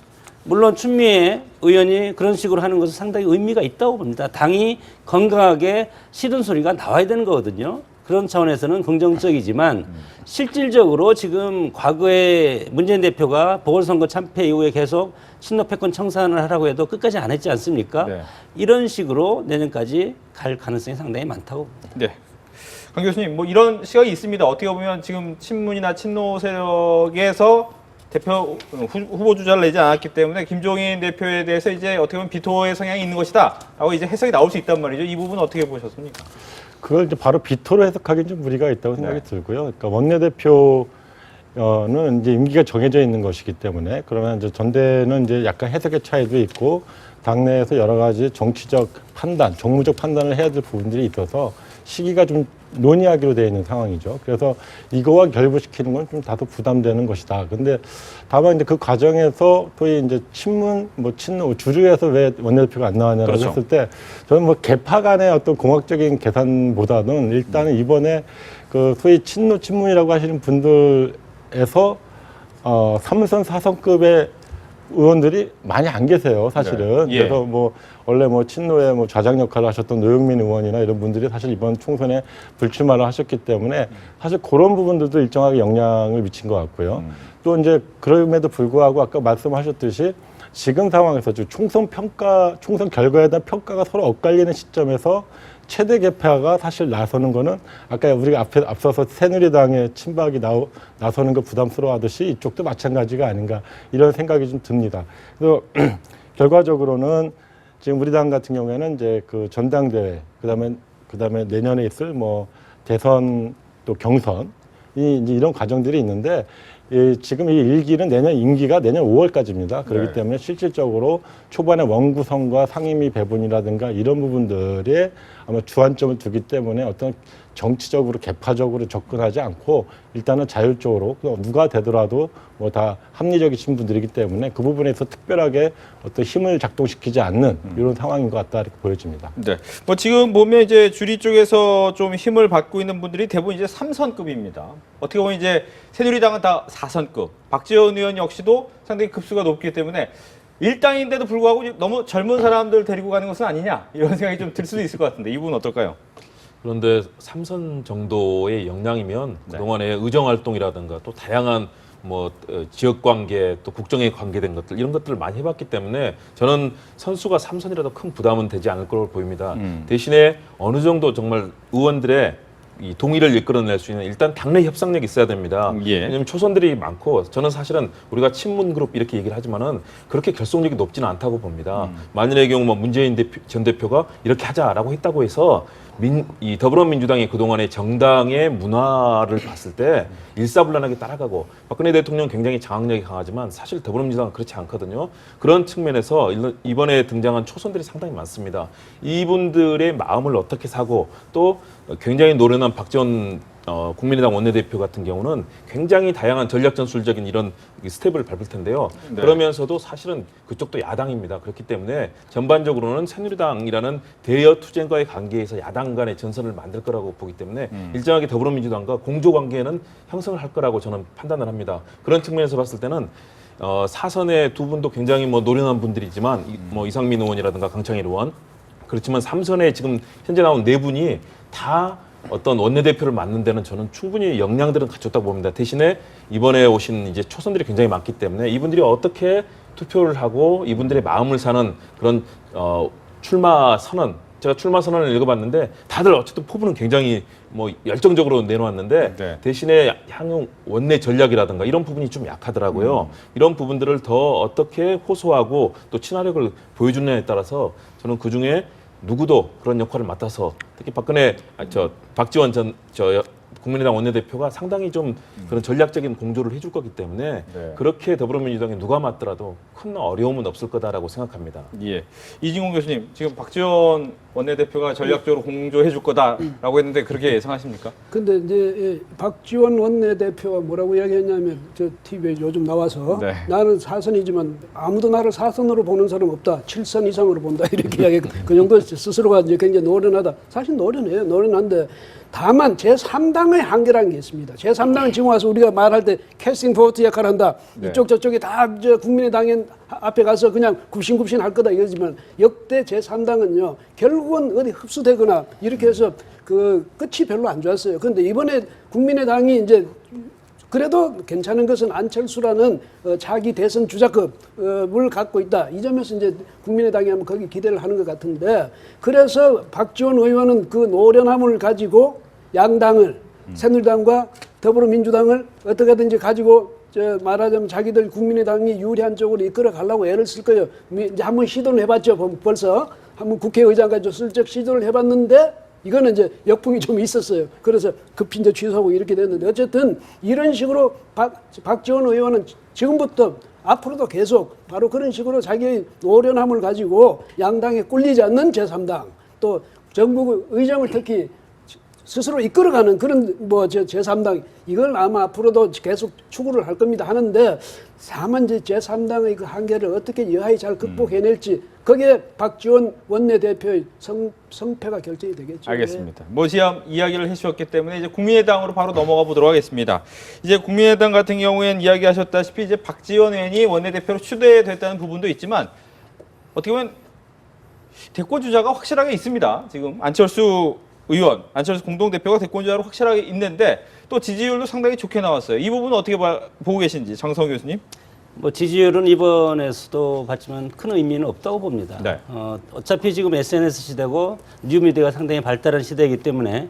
물론 추미애 의원이 그런 식으로 하는 것은 상당히 의미가 있다고 봅니다. 당이 건강하게 싫은 소리가 나와야 되는 거거든요. 그런 차원에서는 긍정적이지만 실질적으로 지금 과거에 문재인 대표가 보궐선거 참패 이후에 계속 친노패권 청산을 하라고 해도 끝까지 안 했지 않습니까? 네. 이런 식으로 내년까지 갈 가능성이 상당히 많다고 봅니다. 네. 강 교수님, 뭐 이런 시각이 있습니다. 어떻게 보면 지금 친문이나 친노 세력에서 대표 후보 주자를 내지 않았기 때문에 김종인 대표에 대해서 이제 어떻게 보면 비토의 성향이 있는 것이다라고 이제 해석이 나올 수 있단 말이죠. 이 부분 어떻게 보셨습니까? 그걸 이제 바로 비토로 해석하기는 좀 무리가 있다고 생각이 네. 들고요. 그러니까 원내대표는 이제 임기가 정해져 있는 것이기 때문에 그러면 이제 전대는 이제 약간 해석의 차이도 있고 당내에서 여러 가지 정치적 판단, 정무적 판단을 해야 될 부분들이 있어서 시기가 좀 논의하기로 되어 있는 상황이죠. 그래서 이거와 결부시키는 건 좀 다소 부담되는 것이다. 근데 다만 이제 그 과정에서 또 이제 친문, 뭐 친노, 주류에서 왜 원내대표가 안 나왔냐라고 그렇죠. 했을 때 저는 뭐 개파 간의 어떤 공학적인 계산보다는 일단은 이번에 그 소위 친노, 친문이라고 하시는 분들에서 3선 4선급의 의원들이 많이 안 계세요, 사실은. 네. 예. 그래서 뭐 원래 뭐 친노의 뭐 좌장 역할을 하셨던 노영민 의원이나 이런 분들이 사실 이번 총선에 불출마를 하셨기 때문에 사실 그런 부분들도 일정하게 영향을 미친 것 같고요. 또 이제 그럼에도 불구하고 아까 말씀하셨듯이 지금 상황에서 총선 결과에 대한 평가가 서로 엇갈리는 시점에서 최대 개파가 사실 나서는 거는 아까 우리가 앞서서 새누리당의 친박이 나서는 거 부담스러워하듯이 이쪽도 마찬가지가 아닌가 이런 생각이 좀 듭니다. 그래서 결과적으로는 지금 우리 당 같은 경우에는 이제 그 전당대회 그다음에 내년에 있을 뭐 대선 또 경선이 이제 이런 과정들이 있는데 지금 이 일기는 내년 임기가 내년 5월까지입니다. 그렇기 네. 때문에 실질적으로 초반에 원구성과 상임위 배분이라든가 이런 부분들에 아마 주안점을 두기 때문에 어떤 정치적으로 개파적으로 접근하지 않고 일단은 자율적으로 누가 되더라도 뭐 다 합리적이신 분들이기 때문에 그 부분에서 특별하게 어떤 힘을 작동시키지 않는 이런 상황인 것 같다 이렇게 보여집니다. 네. 뭐 지금 보면 이제 주리 쪽에서 좀 힘을 받고 있는 분들이 대부분 이제 3선급입니다. 어떻게 보면 이제 새누리당은 다 4선급. 박지원 의원 역시도 상당히 급수가 높기 때문에 일당인데도 불구하고 너무 젊은 사람들 데리고 가는 것은 아니냐 이런 생각이 좀 들 수도 있을 것 같은데 이 부분 어떨까요? 그런데 3선 정도의 역량이면 그동안의 의정활동이라든가 또 다양한 뭐 지역 관계 또 국정에 관계된 것들 이런 것들을 많이 해봤기 때문에 저는 선수가 3선이라도 큰 부담은 되지 않을 거로 보입니다. 대신에 어느 정도 정말 의원들의 이 동의를 이끌어낼 수 있는 일단 당내 협상력이 있어야 됩니다. 예. 왜냐하면 초선들이 많고 저는 사실은 우리가 친문 그룹 이렇게 얘기를 하지만은 그렇게 결속력이 높지는 않다고 봅니다. 만일의 경우 뭐 문재인 전 대표가 이렇게 하자라고 했다고 해서 이 더불어민주당이 그동안의 정당의 문화를 봤을 때 일사불란하게 따라가고 박근혜 대통령 굉장히 장악력이 강하지만 사실 더불어민주당은 그렇지 않거든요. 그런 측면에서 이번에 등장한 초선들이 상당히 많습니다. 이분들의 마음을 어떻게 사고 또 굉장히 노련한 박지원 국민의당 원내대표 같은 경우는 굉장히 다양한 전략 전술적인 이런 스텝을 밟을 텐데요. 네. 그러면서도 사실은 그쪽도 야당입니다. 그렇기 때문에 전반적으로는 새누리당이라는 대여 투쟁과의 관계에서 야당 간의 전선을 만들 거라고 보기 때문에 일정하게 더불어민주당과 공조 관계는 형성을 할 거라고 저는 판단을 합니다. 그런 측면에서 봤을 때는 사선의 두 분도 굉장히 뭐 노련한 분들이지만 뭐 이상민 의원이라든가 강창일 의원 그렇지만 3선에 지금 현재 나온 네 분이 다 어떤 원내대표를 맡는 데는 저는 충분히 역량들은 갖췄다고 봅니다. 대신에 이번에 오신 이제 초선들이 굉장히 많기 때문에 이분들이 어떻게 투표를 하고 이분들의 마음을 사는 그런 출마 선언, 제가 출마 선언을 읽어봤는데 다들 어쨌든 포부는 굉장히 뭐 열정적으로 내놓았는데 네. 대신에 향후 원내 전략이라든가 이런 부분이 좀 약하더라고요. 이런 부분들을 더 어떻게 호소하고 또 친화력을 보여주느냐에 따라서 저는 그중에 누구도 그런 역할을 맡아서 특히 박지원 국민의당 원내대표가 상당히 좀 그런 전략적인 공조를 해줄 거기 때문에 네. 그렇게 더불어민주당에 누가 맡더라도 큰 어려움은 없을 거다라고 생각합니다. 예. 이진공 교수님, 지금 박지원 원내대표가 전략적으로 공조해 줄 거다라고 했는데 그렇게 예상하십니까? 근데 이제 박지원 원내대표가 뭐라고 이야기했냐면 저 TV에 요즘 나와서 네. 나는 4선이지만 아무도 나를 4선으로 보는 사람 없다. 7선 이상으로 본다. 이렇게 이야기. 그 정도 스스로가 이제 굉장히 노련하다. 사실 노련해요. 노련한데 다만 제3당의 한계라는 게 있습니다. 제3당은 지금 와서 우리가 말할 때 캐스팅 보트 역할을 한다. 네. 이쪽 저쪽이 다 국민의당에 앞에 가서 그냥 굽신굽신 할 거다 이러지만 역대 제3당은요. 결국은 어디 흡수되거나 이렇게 해서 그 끝이 별로 안 좋았어요. 그런데 이번에 국민의당이 이제 그래도 괜찮은 것은 안철수라는 자기 대선 주자급을 갖고 있다. 이 점에서 이제 국민의당이 한번 거기 기대를 하는 것 같은데 그래서 박지원 의원은 그 노련함을 가지고 양당을 새누리당과 더불어민주당을 어떻게든지 가지고 말하자면 자기들 국민의당이 유리한 쪽으로 이끌어 가려고 애를 쓸 거예요. 이제 한번 시도를 해봤죠. 벌써 한번 국회의장까지 슬쩍 시도를 해봤는데 이거는 이제 역풍이 좀 있었어요. 그래서 급히 이제 취소하고 이렇게 됐는데 어쨌든 이런 식으로 박지원 의원은 지금부터 앞으로도 계속 바로 그런 식으로 자기의 노련함을 가지고 양당에 꿀리지 않는 제3당 또 정부 의정을 특히 스스로 이끌어가는 그런 제3당 이걸 아마 앞으로도 계속 추구를 할 겁니다 하는데 다만 이제 제3당의 그 한계를 어떻게 여하히 잘 극복해낼지 거기에 박지원 원내대표의 성패가 결정이 되겠죠. 알겠습니다. 모시암 이야기를 해주셨기 때문에 이제 국민의당으로 바로 넘어가 보도록 하겠습니다. 이제 국민의당 같은 경우에는 이야기하셨다시피 이제 박지원 의원이 원내대표로 추대됐다는 부분도 있지만 어떻게 보면 대권 주자가 확실하게 있습니다. 지금 안철수 공동대표가 대권 주자로 확실하게 있는데 또 지지율도 상당히 좋게 나왔어요. 이 부분은 어떻게 보고 계신지 장성호 교수님? 뭐 지지율은 이번에서도 봤지만 큰 의미는 없다고 봅니다. 네. 어차피 지금 SNS 시대고 뉴미디어가 상당히 발달한 시대이기 때문에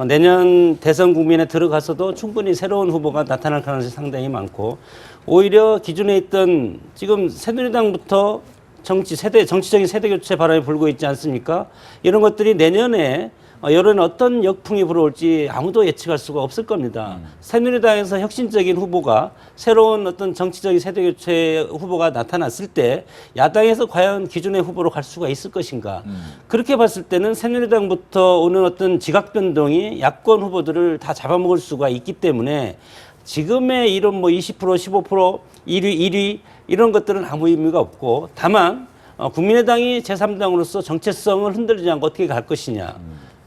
내년 대선 국면에 들어가서도 충분히 새로운 후보가 나타날 가능성이 상당히 많고 오히려 기존에 있던 지금 새누리당부터 정치적인 세대 교체 바람이 불고 있지 않습니까? 이런 것들이 내년에 여론에 어떤 역풍이 불어올지 아무도 예측할 수가 없을 겁니다. 새누리당에서 혁신적인 후보가 새로운 어떤 정치적인 세대교체 후보가 나타났을 때 야당에서 과연 기존의 후보로 갈 수가 있을 것인가. 그렇게 봤을 때는 새누리당부터 오는 어떤 지각 변동이 야권 후보들을 다 잡아먹을 수가 있기 때문에 지금의 이런 뭐 20%, 15%, 1위 이런 것들은 아무 의미가 없고 다만 국민의당이 제3당으로서 정체성을 흔들지 않고 어떻게 갈 것이냐.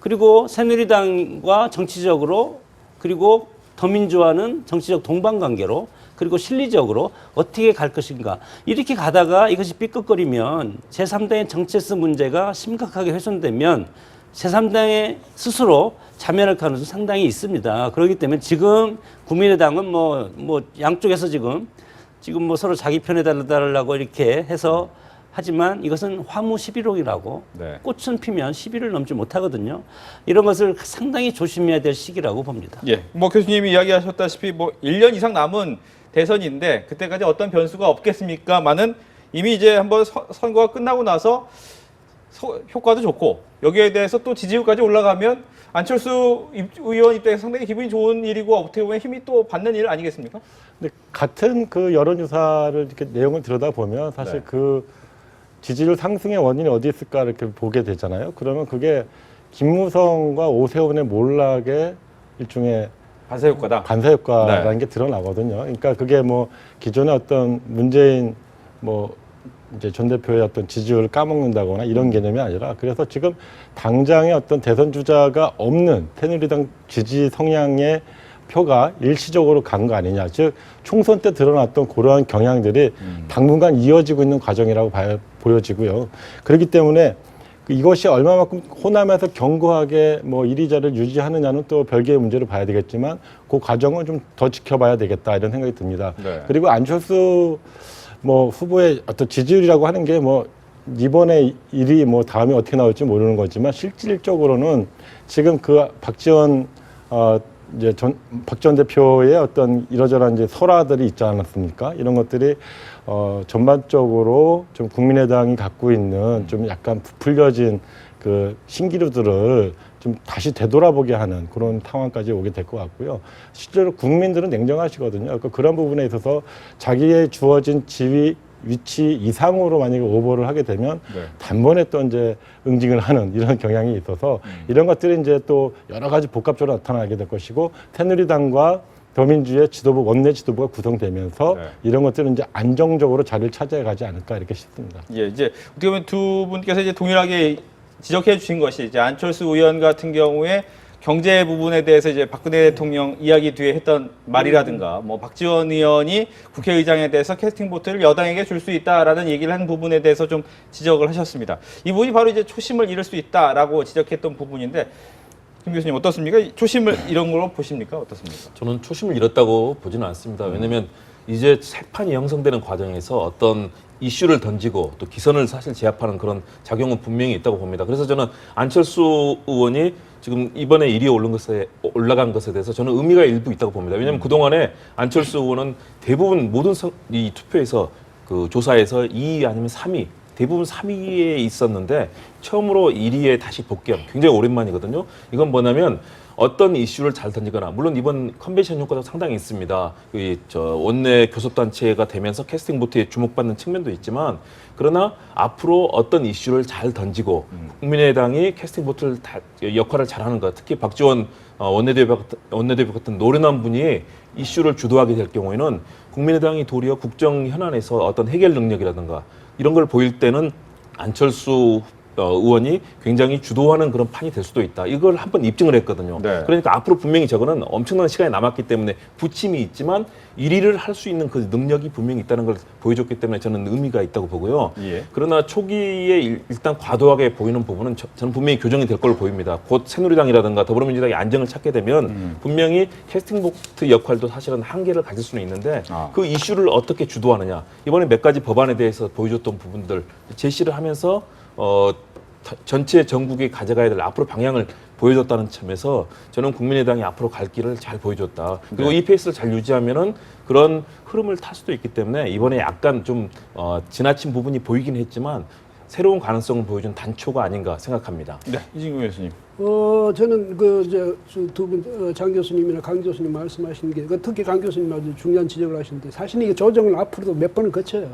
그리고 새누리당과 정치적으로 그리고 더민주와는 정치적 동반관계로 그리고 실리적으로 어떻게 갈 것인가. 이렇게 가다가 이것이 삐걱거리면 제3당의 정체성 문제가 심각하게 훼손되면 제3당의 스스로 자멸할 가능성이 상당히 있습니다. 그렇기 때문에 지금 국민의당은 뭐 양쪽에서 지금 뭐 서로 자기 편에 달라고 이렇게 해서 하지만 이것은 화무 11호이라고 네. 꽃은 피면 10일을 넘지 못하거든요. 이런 것을 상당히 조심해야 될 시기라고 봅니다. 예, 뭐 교수님이 이야기하셨다시피 뭐 1년 이상 남은 대선인데 그때까지 어떤 변수가 없겠습니까만은 이미 이제 한번 선거가 끝나고 나서 효과도 좋고 여기에 대해서 또 지지율까지 올라가면 안철수 의원 입장에서 상당히 기분이 좋은 일이고 어떻게 보면 힘이 또 받는 일 아니겠습니까? 근데 같은 그 여론조사를 이렇게 내용을 들여다보면 사실 네. 그 지지율 상승의 원인이 어디 있을까 이렇게 보게 되잖아요. 그러면 그게 김무성과 오세훈의 몰락의 일종의 반사 효과다. 반사 효과라는 네. 게 드러나거든요. 그러니까 그게 뭐 기존의 어떤 문재인 뭐 이제 전 대표의 어떤 지지율을 까먹는다거나 이런 개념이 아니라 그래서 지금 당장의 어떤 대선 주자가 없는 새누리당 지지 성향의 표가 일시적으로 간 거 아니냐. 즉 총선 때 드러났던 그러한 경향들이 당분간 이어지고 있는 과정이라고 보여지고요. 그렇기 때문에 이것이 얼마만큼 호남에서 견고하게 뭐 이리저리를 유지하느냐는 또 별개의 문제로 봐야 되겠지만 그 과정은 좀 더 지켜봐야 되겠다 이런 생각이 듭니다. 네. 그리고 안철수 뭐 후보의 어떤 지지율이라고 하는 게 뭐 이번에 일이 뭐 다음에 어떻게 나올지 모르는 거지만 실질적으로는 지금 그 박지원 이제 박지원 대표의 어떤 이러저러한 이제 설화들이 있지 않았습니까? 이런 것들이 전반적으로 좀 국민의당이 갖고 있는 좀 약간 부풀려진 그 신기루들을 좀 다시 되돌아보게 하는 그런 상황까지 오게 될 것 같고요. 실제로 국민들은 냉정하시거든요. 그러니까 그런 부분에 있어서 자기의 주어진 지위 위치 이상으로 만약에 오버를 하게 되면 네. 단번에 또 이제 응징을 하는 이런 경향이 있어서 이런 것들이 이제 또 여러 가지 복합적으로 나타나게 될 것이고 새누리당과 더민주의 지도부 원내 지도부가 구성되면서 네. 이런 것들은 이제 안정적으로 자리를 차지해 가지 않을까 이렇게 싶습니다. 예, 이제 어떻게 보면 두 분께서 이제 동일하게 지적해 주신 것이 이제 안철수 의원 같은 경우에 경제 부분에 대해서 이제 박근혜 대통령 이야기 뒤에 했던 말이라든가 뭐 박지원 의원이 국회의장에 대해서 캐스팅 보트를 여당에게 줄 수 있다라는 얘기를 한 부분에 대해서 좀 지적을 하셨습니다. 이 부분이 바로 이제 초심을 잃을 수 있다라고 지적했던 부분인데 김 교수님 어떻습니까? 초심을 잃은 걸로 보십니까? 어떻습니까? 저는 초심을 잃었다고 보지는 않습니다. 왜냐하면 이제 새 판이 형성되는 과정에서 어떤 이슈를 던지고 또 기선을 사실 제압하는 그런 작용은 분명히 있다고 봅니다. 그래서 저는 안철수 의원이 지금 이번에 1위에 올라간 것에 대해서 저는 의미가 일부 있다고 봅니다. 왜냐하면 그동안에 안철수 의원은 대부분 모든 이 투표에서 그 조사에서 2위 아니면 3위 대부분 3위에 있었는데 처음으로 1위에 다시 복귀한 굉장히 오랜만이거든요. 이건 뭐냐면 어떤 이슈를 잘 던지거나 물론 이번 컨벤션 효과도 상당히 있습니다. 원내 교섭단체가 되면서 캐스팅 보트에 주목받는 측면도 있지만 그러나 앞으로 어떤 이슈를 잘 던지고 국민의당이 캐스팅 보트 역할을 잘하는 것, 특히 박지원 원내대표 같은 노련한 분이 이슈를 주도하게 될 경우에는 국민의당이 도리어 국정 현안에서 어떤 해결 능력이라든가 이런 걸 보일 때는 안철수 의원이 굉장히 주도하는 그런 판이 될 수도 있다. 이걸 한번 입증을 했거든요. 네. 그러니까 앞으로 분명히 저거는 엄청난 시간이 남았기 때문에 부침이 있지만 1위를 할 수 있는 그 능력이 분명히 있다는 걸 보여줬기 때문에 저는 의미가 있다고 보고요. 예. 그러나 초기에 일단 과도하게 보이는 부분은 저는 분명히 교정이 될 걸로 보입니다. 곧 새누리당이라든가 더불어민주당이 안정을 찾게 되면 분명히 캐스팅 보트 역할도 사실은 한계를 가질 수는 있는데 그 이슈를 어떻게 주도하느냐. 이번에 몇 가지 법안에 대해서 보여줬던 부분들 제시를 하면서 전체 전국이 가져가야 될 앞으로 방향을 보여줬다는 점에서 저는 국민의당이 앞으로 갈 길을 잘 보여줬다. 그리고 이 페이스를 잘 유지하면은 그런 흐름을 탈 수도 있기 때문에 이번에 약간 좀 지나친 부분이 보이긴 했지만 새로운 가능성을 보여준 단초가 아닌가 생각합니다. 네, 이진구 교수님. 저는 두 분 장 교수님이나 강 교수님 말씀하신 게 특히 강 교수님 아주 중요한 지적을 하시는데 사실 이게 조정을 앞으로도 몇 번을 거쳐요.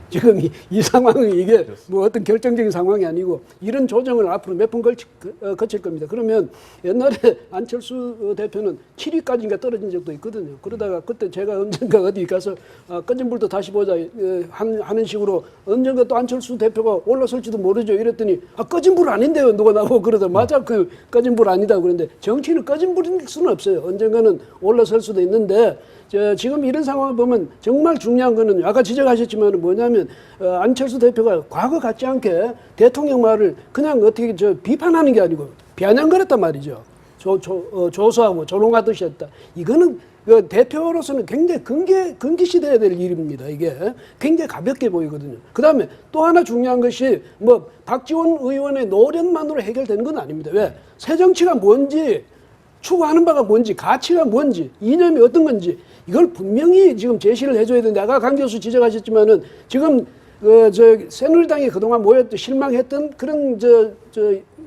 지금 이 상황이 이게 뭐 어떤 결정적인 상황이 아니고 이런 조정을 앞으로 몇 번 거칠 겁니다. 그러면 옛날에 안철수 대표는 7위까지인가 떨어진 적도 있거든요. 그러다가 그때 제가 언젠가 어디 가서 꺼진 불도 다시 보자 하는 식으로 언젠가 또 안철수 대표가 올라설지도 모르죠. 이랬더니 꺼진 불 아닌데요. 누가 나보고 그러다 맞아 꺼진 불 아니다 그런데 정치는 꺼진 불일 수는 없어요. 언젠가는 올라설 수도 있는데 지금 이런 상황을 보면 정말 중요한 거는 아까 지적하셨지만 뭐냐면 안철수 대표가 과거 같지 않게 대통령 말을 그냥 어떻게 비판하는 게 아니고 비아냥거렸단 말이죠. 조소하고 조롱하듯이 했다. 이거는 대표로서는 굉장히 금기시돼야 될 일입니다. 이게 굉장히 가볍게 보이거든요. 그다음에 또 하나 중요한 것이 뭐 박지원 의원의 노련만으로 해결되는 건 아닙니다. 왜? 새 정치가 뭔지 추구하는 바가 뭔지 가치가 뭔지 이념이 어떤 건지 이걸 분명히 지금 제시를 해줘야 되는데 아까 강 교수 지적하셨지만은 지금 새누리당이 그동안 모였던 실망했던 그런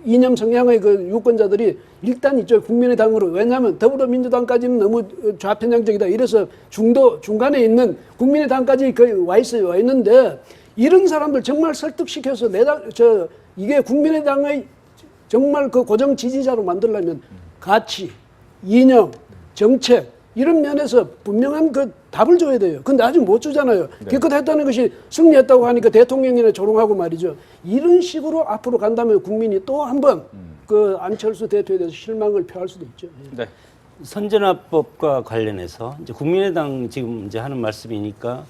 이념 성향의 유권자들이 일단 이쪽 국민의당으로 왜냐하면 더불어민주당까지는 너무 좌편향적이다 이래서 중간에 있는 국민의당까지 와 있는데 이런 사람들 정말 설득시켜서 이게 국민의당의 정말 고정 지지자로 만들려면 가치, 이념, 정책 이런 면에서 분명한 답을 줘야 돼요. 근데 아직 못 주잖아요. 기껏했다는 것이 승리했다고 하니까 대통령이나 조롱하고 말이죠. 이런 식으로 앞으로 간다면 국민이 또 한 번 안철수 대표에 대해서 실망을 표할 수도 있죠. 네. 선진화법과 관련해서 이제 국민의당 지금 이제 하는 말씀이니까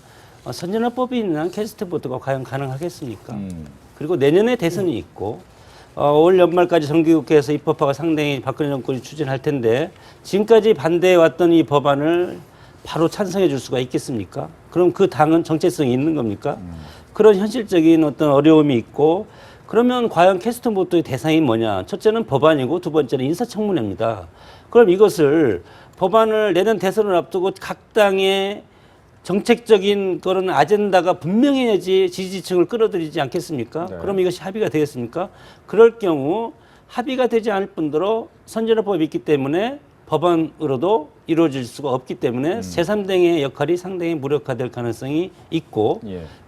선진화법이 있는 캐스트 보트가 과연 가능하겠습니까? 그리고 내년에 대선이 있고 올 연말까지 정기국회에서 입법화가 상당히 박근혜 정권이 추진할 텐데 지금까지 반대해왔던 이 법안을 바로 찬성해 줄 수가 있겠습니까? 그럼 그 당은 정체성이 있는 겁니까? 그런 현실적인 어떤 어려움이 있고 그러면 과연 캐스트 보트의 대상이 뭐냐? 첫째는 법안이고 두 번째는 인사청문회입니다. 그럼 이것을 법안을 내년 대선을 앞두고 각 당의 정책적인 그런 아젠다가 분명해야지 지지층을 끌어들이지 않겠습니까? 네. 그럼 이것이 합의가 되겠습니까? 그럴 경우 합의가 되지 않을 뿐더러 선진화법이 있기 때문에 법안으로도 이루어질 수가 없기 때문에 제3당의 역할이 상당히 무력화될 가능성이 있고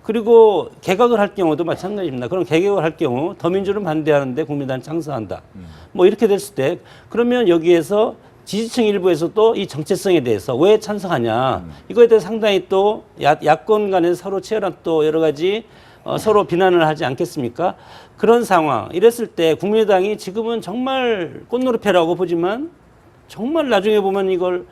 그리고 개각을 할 경우도 마찬가지입니다. 그럼 개각을 할 경우 더민주는 반대하는데 국민당은 창성한다. 뭐 이렇게 됐을 때 그러면 여기에서 지지층 일부에서도 이 정체성에 대해서 왜 찬성하냐 이거에 대해서 상당히 또 야권 간에 서로 치열한 또 여러 가지 서로 비난을 하지 않겠습니까? 그런 상황 이랬을 때 국민의당이 지금은 정말 꽃노릇패라고 보지만 정말 나중에 보면 이걸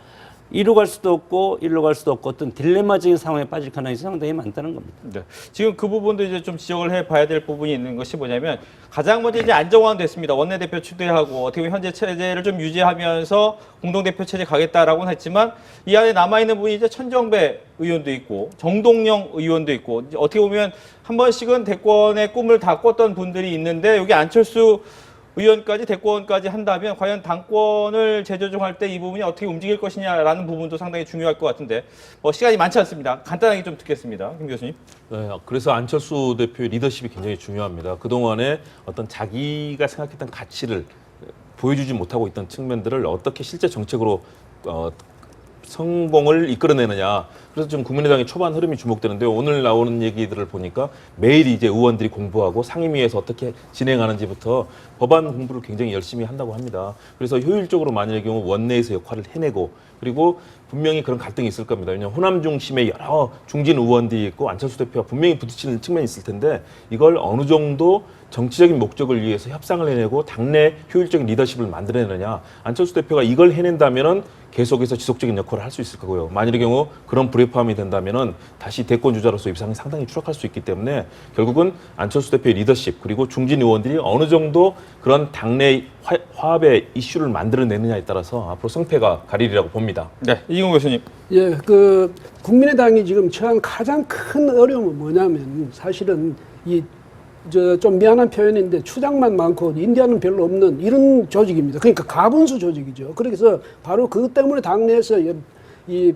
이로 갈 수도 없고 일로 갈 수도 없고 어떤 딜레마적인 상황에 빠질 가능성이 상당히 많다는 겁니다. 네. 지금 그 부분도 이제 좀 지적을 해봐야 될 부분이 있는 것이 뭐냐면 가장 먼저 이제 안정화는 됐습니다. 원내대표 추대하고 어떻게 보면 현재 체제를 좀 유지하면서 공동대표 체제 가겠다라고는 했지만 이 안에 남아있는 분이 이제 천정배 의원도 있고 정동영 의원도 있고 이제 어떻게 보면 한 번씩은 대권의 꿈을 다 꿨던 분들이 있는데 여기 안철수 의원까지 대권까지 한다면 과연 당권을 재조정할 때 이 부분이 어떻게 움직일 것이냐라는 부분도 상당히 중요할 것 같은데 시간이 많지 않습니다. 간단하게 좀 듣겠습니다. 김 교수님. 네, 그래서 안철수 대표의 리더십이 굉장히 중요합니다. 그동안에 어떤 자기가 생각했던 가치를 보여주지 못하고 있던 측면들을 어떻게 실제 정책으로 성공을 이끌어내느냐. 그래서 좀 국민의당의 초반 흐름이 주목되는데요. 오늘 나오는 얘기들을 보니까 매일 이제 의원들이 공부하고 상임위에서 어떻게 진행하는지부터 법안 공부를 굉장히 열심히 한다고 합니다. 그래서 효율적으로 만약의 경우 원내에서 역할을 해내고 그리고 분명히 그런 갈등이 있을 겁니다. 왜냐하면 호남 중심의 여러 중진 의원들이 있고 안철수 대표가 분명히 부딪히는 측면이 있을 텐데 이걸 어느 정도 정치적인 목적을 위해서 협상을 해내고 당내 효율적인 리더십을 만들어내느냐. 안철수 대표가 이걸 해낸다면은 계속해서 지속적인 역할을 할 수 있을 거고요. 만일의 경우 그런 불협화음이 된다면은 다시 대권 주자로서 입장이 상당히 추락할 수 있기 때문에 결국은 안철수 대표의 리더십 그리고 중진 의원들이 어느 정도 그런 당내 화합의 이슈를 만들어내느냐에 따라서 앞으로 승패가 가리리라고 봅니다. 네, 이기훈 교수님. 예, 국민의당이 지금 처한 가장 큰 어려움은 뭐냐면 사실은 좀 미안한 표현인데 추장만 많고 인디아는 별로 없는 이런 조직입니다. 그러니까 가분수 조직이죠. 그래서 바로 그것 때문에 당내에서 이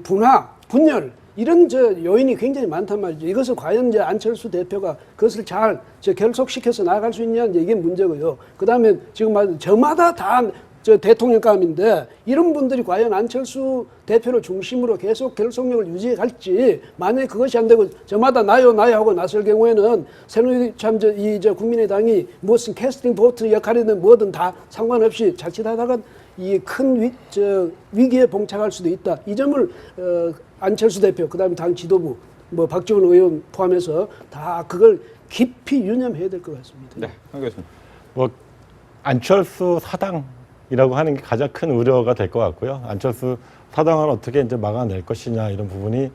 분열 이런 요인이 굉장히 많단 말이죠. 이것을 과연 이제 안철수 대표가 그것을 잘 결속시켜서 나갈 수 있냐 이게 문제고요. 그다음에 지금 말한 저마다 다 대통령감인데 이런 분들이 과연 안철수 대표를 중심으로 계속 결속력을 유지해 갈지 만약에 그것이 안 되고 저마다 나요 하고 나설 경우에는 새누리당 국민의당이 무슨 캐스팅 보트 역할이든 뭐든 다 상관없이 자칫하다가 이 큰 위기에 봉착할 수도 있다. 이 점을 안철수 대표 그다음에 당 지도부 박지원 의원 포함해서 다 그걸 깊이 유념해야 될 것 같습니다. 네, 한 교수님. 안철수 사당이라고 하는 게 가장 큰 우려가 될 것 같고요. 안철수 사당을 어떻게 이제 막아낼 것이냐 이런 부분이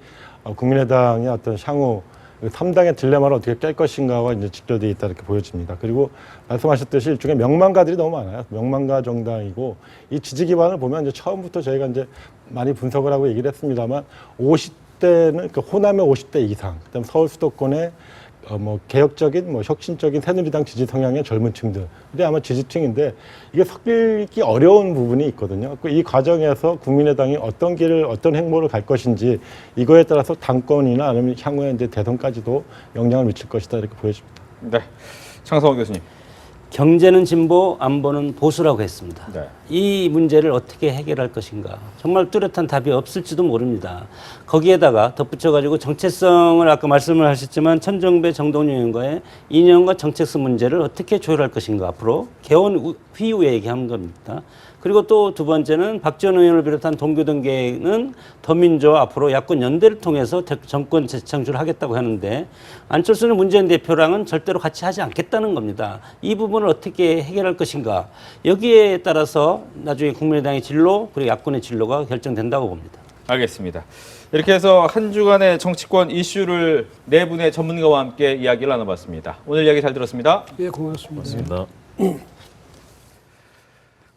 국민의당의 어떤 향후 3당의 딜레마를 어떻게 깰 것인가와 이제 직결되어 있다 이렇게 보여집니다. 그리고 말씀하셨듯이 일종의 명망가들이 너무 많아요. 명망가 정당이고 이 지지 기반을 보면 이제 처음부터 저희가 이제 많이 분석을 하고 얘기를 했습니다만 50대는 호남의 50대 이상, 그다음 서울 수도권의 개혁적인 혁신적인 새누리당 지지 성향의 젊은 층들이 아마 지지층인데 이게 섞이기 어려운 부분이 있거든요. 이 과정에서 국민의당이 어떤 길을 어떤 행보를 갈 것인지 이거에 따라서 당권이나 아니면 향후에 이제 대선까지도 영향을 미칠 것이다 이렇게 보여집니다. 네, 창성호 교수님. 경제는 진보, 안보는 보수라고 했습니다. 네. 이 문제를 어떻게 해결할 것인가. 정말 뚜렷한 답이 없을지도 모릅니다. 거기에다가 덧붙여가지고 정체성을 아까 말씀을 하셨지만 천정배, 정동영 의원과의 이념과 정체성 문제를 어떻게 조율할 것인가. 앞으로 개원 이후에 얘기하는 겁니다. 그리고 또 두 번째는 박지원 의원을 비롯한 동교동계는 더민주와 앞으로 야권 연대를 통해서 정권 재창출을 하겠다고 하는데 안철수는 문재인 대표랑은 절대로 같이 하지 않겠다는 겁니다. 이 부분을 어떻게 해결할 것인가. 여기에 따라서 나중에 국민의당의 진로 그리고 야권의 진로가 결정된다고 봅니다. 알겠습니다. 이렇게 해서 한 주간의 정치권 이슈를 네 분의 전문가와 함께 이야기를 나눠봤습니다. 오늘 이야기 잘 들었습니다. 예, 고맙습니다.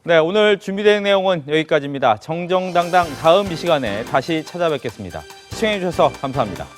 네, 오늘 준비된 내용은 여기까지입니다. 정정당당 다음 이 시간에 다시 찾아뵙겠습니다. 시청해주셔서 감사합니다.